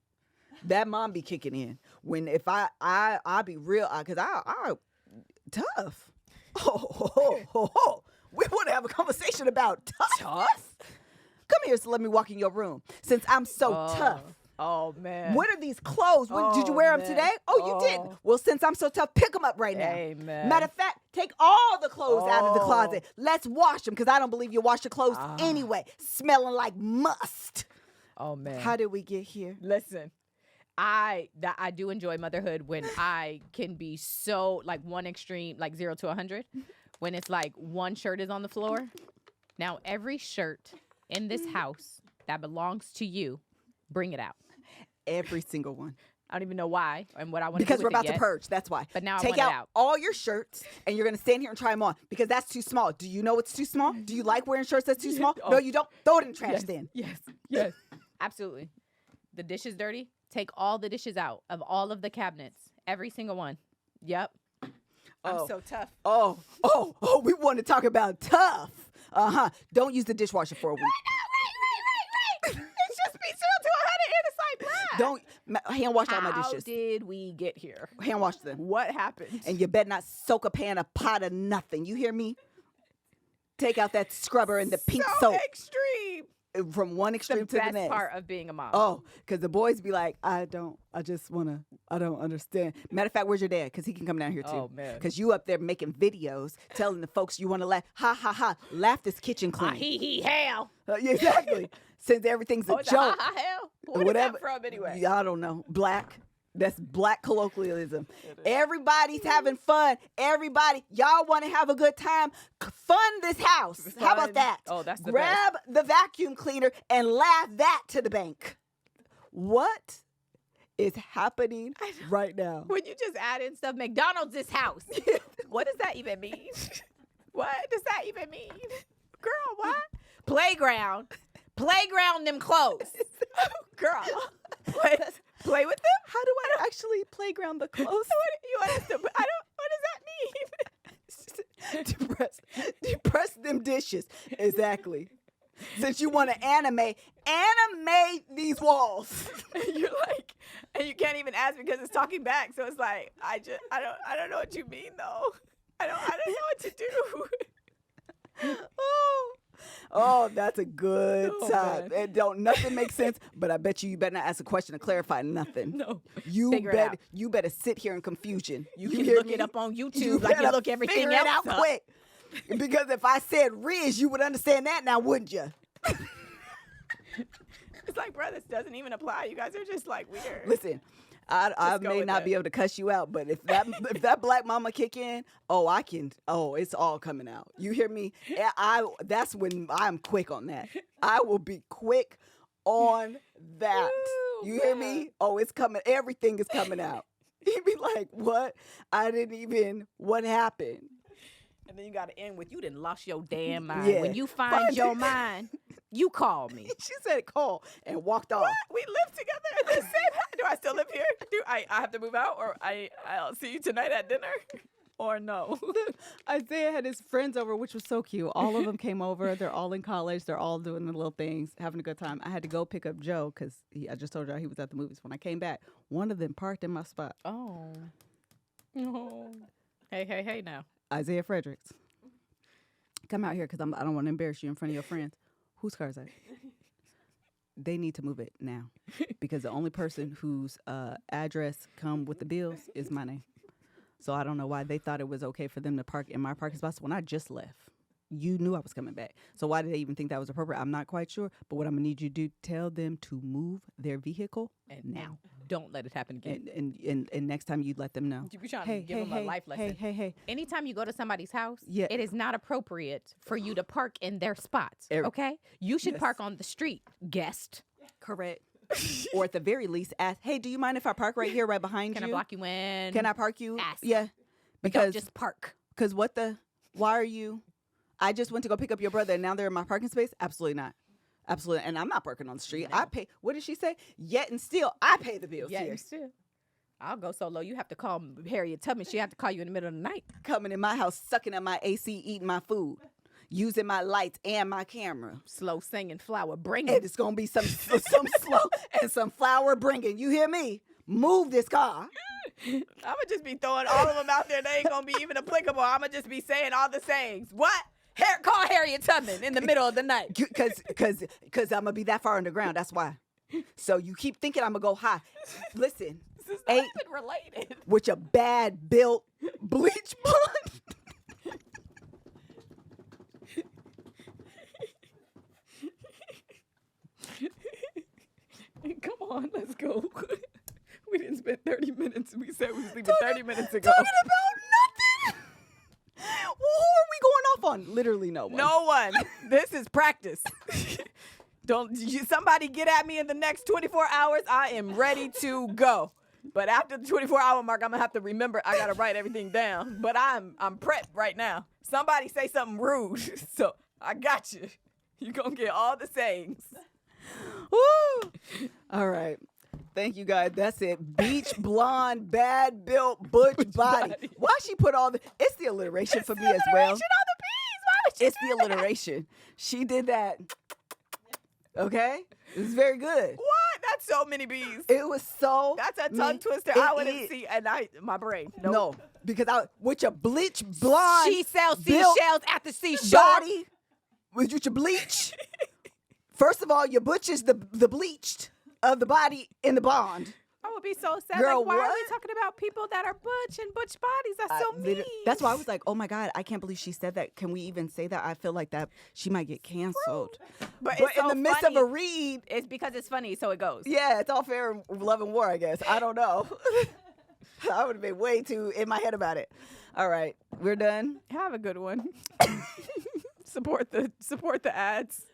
That mom be kicking in. When if I be real, because I tough. We want to have a conversation about tough. Come here, so let me walk in your room. Since I'm so tough. Oh man. What are these clothes? Did you wear them man. today? Oh, you didn't. Well, since I'm so tough, pick them up right now. Amen. Matter of fact, take all the clothes out of the closet. Let's wash them, because I don't believe you wash your clothes anyway. Smelling like must. Oh man. How did we get here? Listen, I do enjoy motherhood when I can be so like one extreme, like 0 to 100, when it's like one shirt is on the floor. Now every shirt in this house that belongs to you, bring it out. Every single one. I don't even know why and what I want to do Because with we're about it yet, to purge. That's why. But now I take want it out out. all your shirts and you're going to stand here and try them on because that's too small. Do you know it's too small? Do you like wearing shirts that's too small? Oh. No, you don't. Throw it in the trash then. Yes. Absolutely. The dish is dirty. Take all the dishes out of all of the cabinets. Every single one. Yep. I'm Oh. so tough. Oh, we want to talk about tough. Don't use the dishwasher for a week. Wait. It's just be zero to 100 and it's like black. Don't hand wash all my How dishes. did we get here? Hand wash them. What happened? And you better not soak a pan, a pot of nothing. You hear me? Take out that scrubber and the pink so soap extreme. from one extreme The to the best next. part of being a mom. Oh, because the boys be like, I don't understand. Matter of fact, where's your dad? Because he can come down here too. Oh, man. Because you up there making videos, telling the folks you want to laugh. Ha, ha, ha. Laugh this kitchen clean. He hell. Yeah, exactly. Since everything's a Oh, it's joke. hell. What Whatever. is that from anyway? Yeah, I don't know. Black. That's black colloquialism. Everybody's having fun. Everybody, y'all want to have a good time. Fun this house. How about Fun. that? Oh, that's the Grab the vacuum cleaner and laugh that to the bank. What is happening right now? When you just add in stuff, McDonald's this house. What does that even mean? What does that even mean? Girl, what? Playground them clothes. Girl, play with them? How do I actually playground the clothes? You want us to, what does that mean? Depress them dishes. Exactly. Since you want to animate these walls. You're like, and you can't even ask because it's talking back. So it's like, I don't know what you mean though. I don't know what to do. Oh, that's a good Oh, time. man. It don't nothing make sense, but I bet you better not ask a question to clarify nothing. No. You Figure it out. you better sit here in confusion. You hear can look me? it up on You YouTube like you better look everything figure else it out up. quick. Because if I said Riz, you would understand that now, wouldn't you? It's like, bro, this doesn't even apply. You guys are just like weird. Listen, I go may with not it. be able to cuss you out, but if that black mama kick in, I can. Oh, it's all coming out. You hear me? That's when I'm quick on that. I will be quick on that. Ooh, You hear man. me? Oh, it's coming. Everything is coming out. He'd be like, "What? What happened?" And then you got to end with, you done lost your damn mind. Yeah. When you find your mind, you call me. She said, "Call," and walked off. We live together in the same house. Do I still live here? Do I have to move out, or I'll see you tonight at dinner, or no? Isaiah had his friends over, which was so cute. All of them came over. They're all in college. They're all doing the little things, having a good time. I had to go pick up Joe because I just told y'all he was at the movies. When I came back, one of them parked in my spot. Oh, no. Hey now. Isaiah Fredericks. Come out here because I don't want to embarrass you in front of your friends. Whose car is that? They need to move it now because the only person whose address come with the bills is my name. So I don't know why they thought it was okay for them to park in my parking spots when I just left. You knew I was coming back. So why did they even think that was appropriate? I'm not quite sure. But what I'm going to need you to do, tell them to move their vehicle now. Don't let it happen again. And next time you let them know. You be trying to give them a life lesson. Hey. Anytime you go to somebody's house, Yeah. it is not appropriate for you to park in their spots. Every- Okay? You should Yes. park on the street, guest. Correct. Or at the very least, ask, hey, do you mind if I park right here, right behind Can you? I block you in? Can I park you? Ask. Yeah. But don't Because just park. why are you? I just went to go pick up your brother and now they're in my parking space? Absolutely not. Absolutely. And I'm not parking on the street. No. I pay, what did she say? Yet and still, I pay the bills Yeah, here. you still. I'll go so low. You have to call Harriet Tubman. She have to call you in the middle of the night. Coming in my house, sucking at my AC, eating my food, using my lights and my camera. Slow singing flower. Bring And it. it's going to be some slow and some flower bringing. You hear me? Move this car. I'm going to just be throwing all of them out there. They ain't going to be even applicable. I'm going to just be saying all the sayings. What? Call Harriet Tubman in the middle of the night. Because I'm going to be that far underground. That's why. So you keep thinking I'm going to go high. Listen. This is not Ain't even related. with your bad built bleach blonde. Come on, let's go. We didn't spend 30 minutes. We said we was leaving 30 minutes ago. Talking about nothing. Well, who are we going off on? Literally no one. No one. This is practice. Somebody get at me in the next 24 hours. I am ready to go. But after the 24-hour mark, I'm gonna have to remember I gotta write everything down. But I'm prepped right now. Somebody say something rude, so I got you. You gonna get all the sayings. Woo! All right. Thank you, guys. That's it. Beach blonde, bad built, butch body. Why she put all the? It's the alliteration for me as well. On the B's. Why would you It's do the that? alliteration. She did that. Okay, it was very good. What? That's so many B's. It was so. That's a tongue twister. It I wouldn't is. see, and my brain. Nope. No, because I with your bleach blonde. She sells built seashells at the seashore. body with your bleach. First of all, your butch is the bleached of the body in the blonde. I would be so sad. Girl, like, why are we what? talking about people that are butch and butch bodies? That's so mean. That's why I was like, oh my God, I can't believe she said that. Can we even say that? I feel like that she might get canceled. But But it's in so the midst funny. of a read, It's because it's funny, so it goes. yeah, it's all fair in love and war, I guess. I don't know. I would have been way too in my head about it. All right, we're done. Have a good one. support the ads.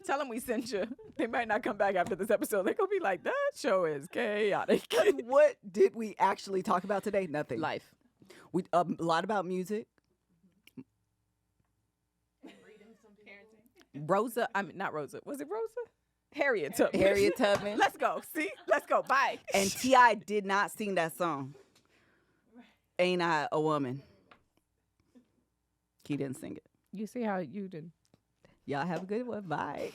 Tell them we sent you. They might not come back after this episode. They're gonna be like, that show is chaotic. What did we actually talk about today? Nothing. Life. We a lot about music. Rosa. I mean, not Rosa. Was it Rosa? Harriet Tubman. Harriet Tubman. Let's go. See? Let's go. Bye. And T.I. did not sing that song. Ain't I a woman? He didn't sing it. You see how you did. Y'all have a good one. Bye.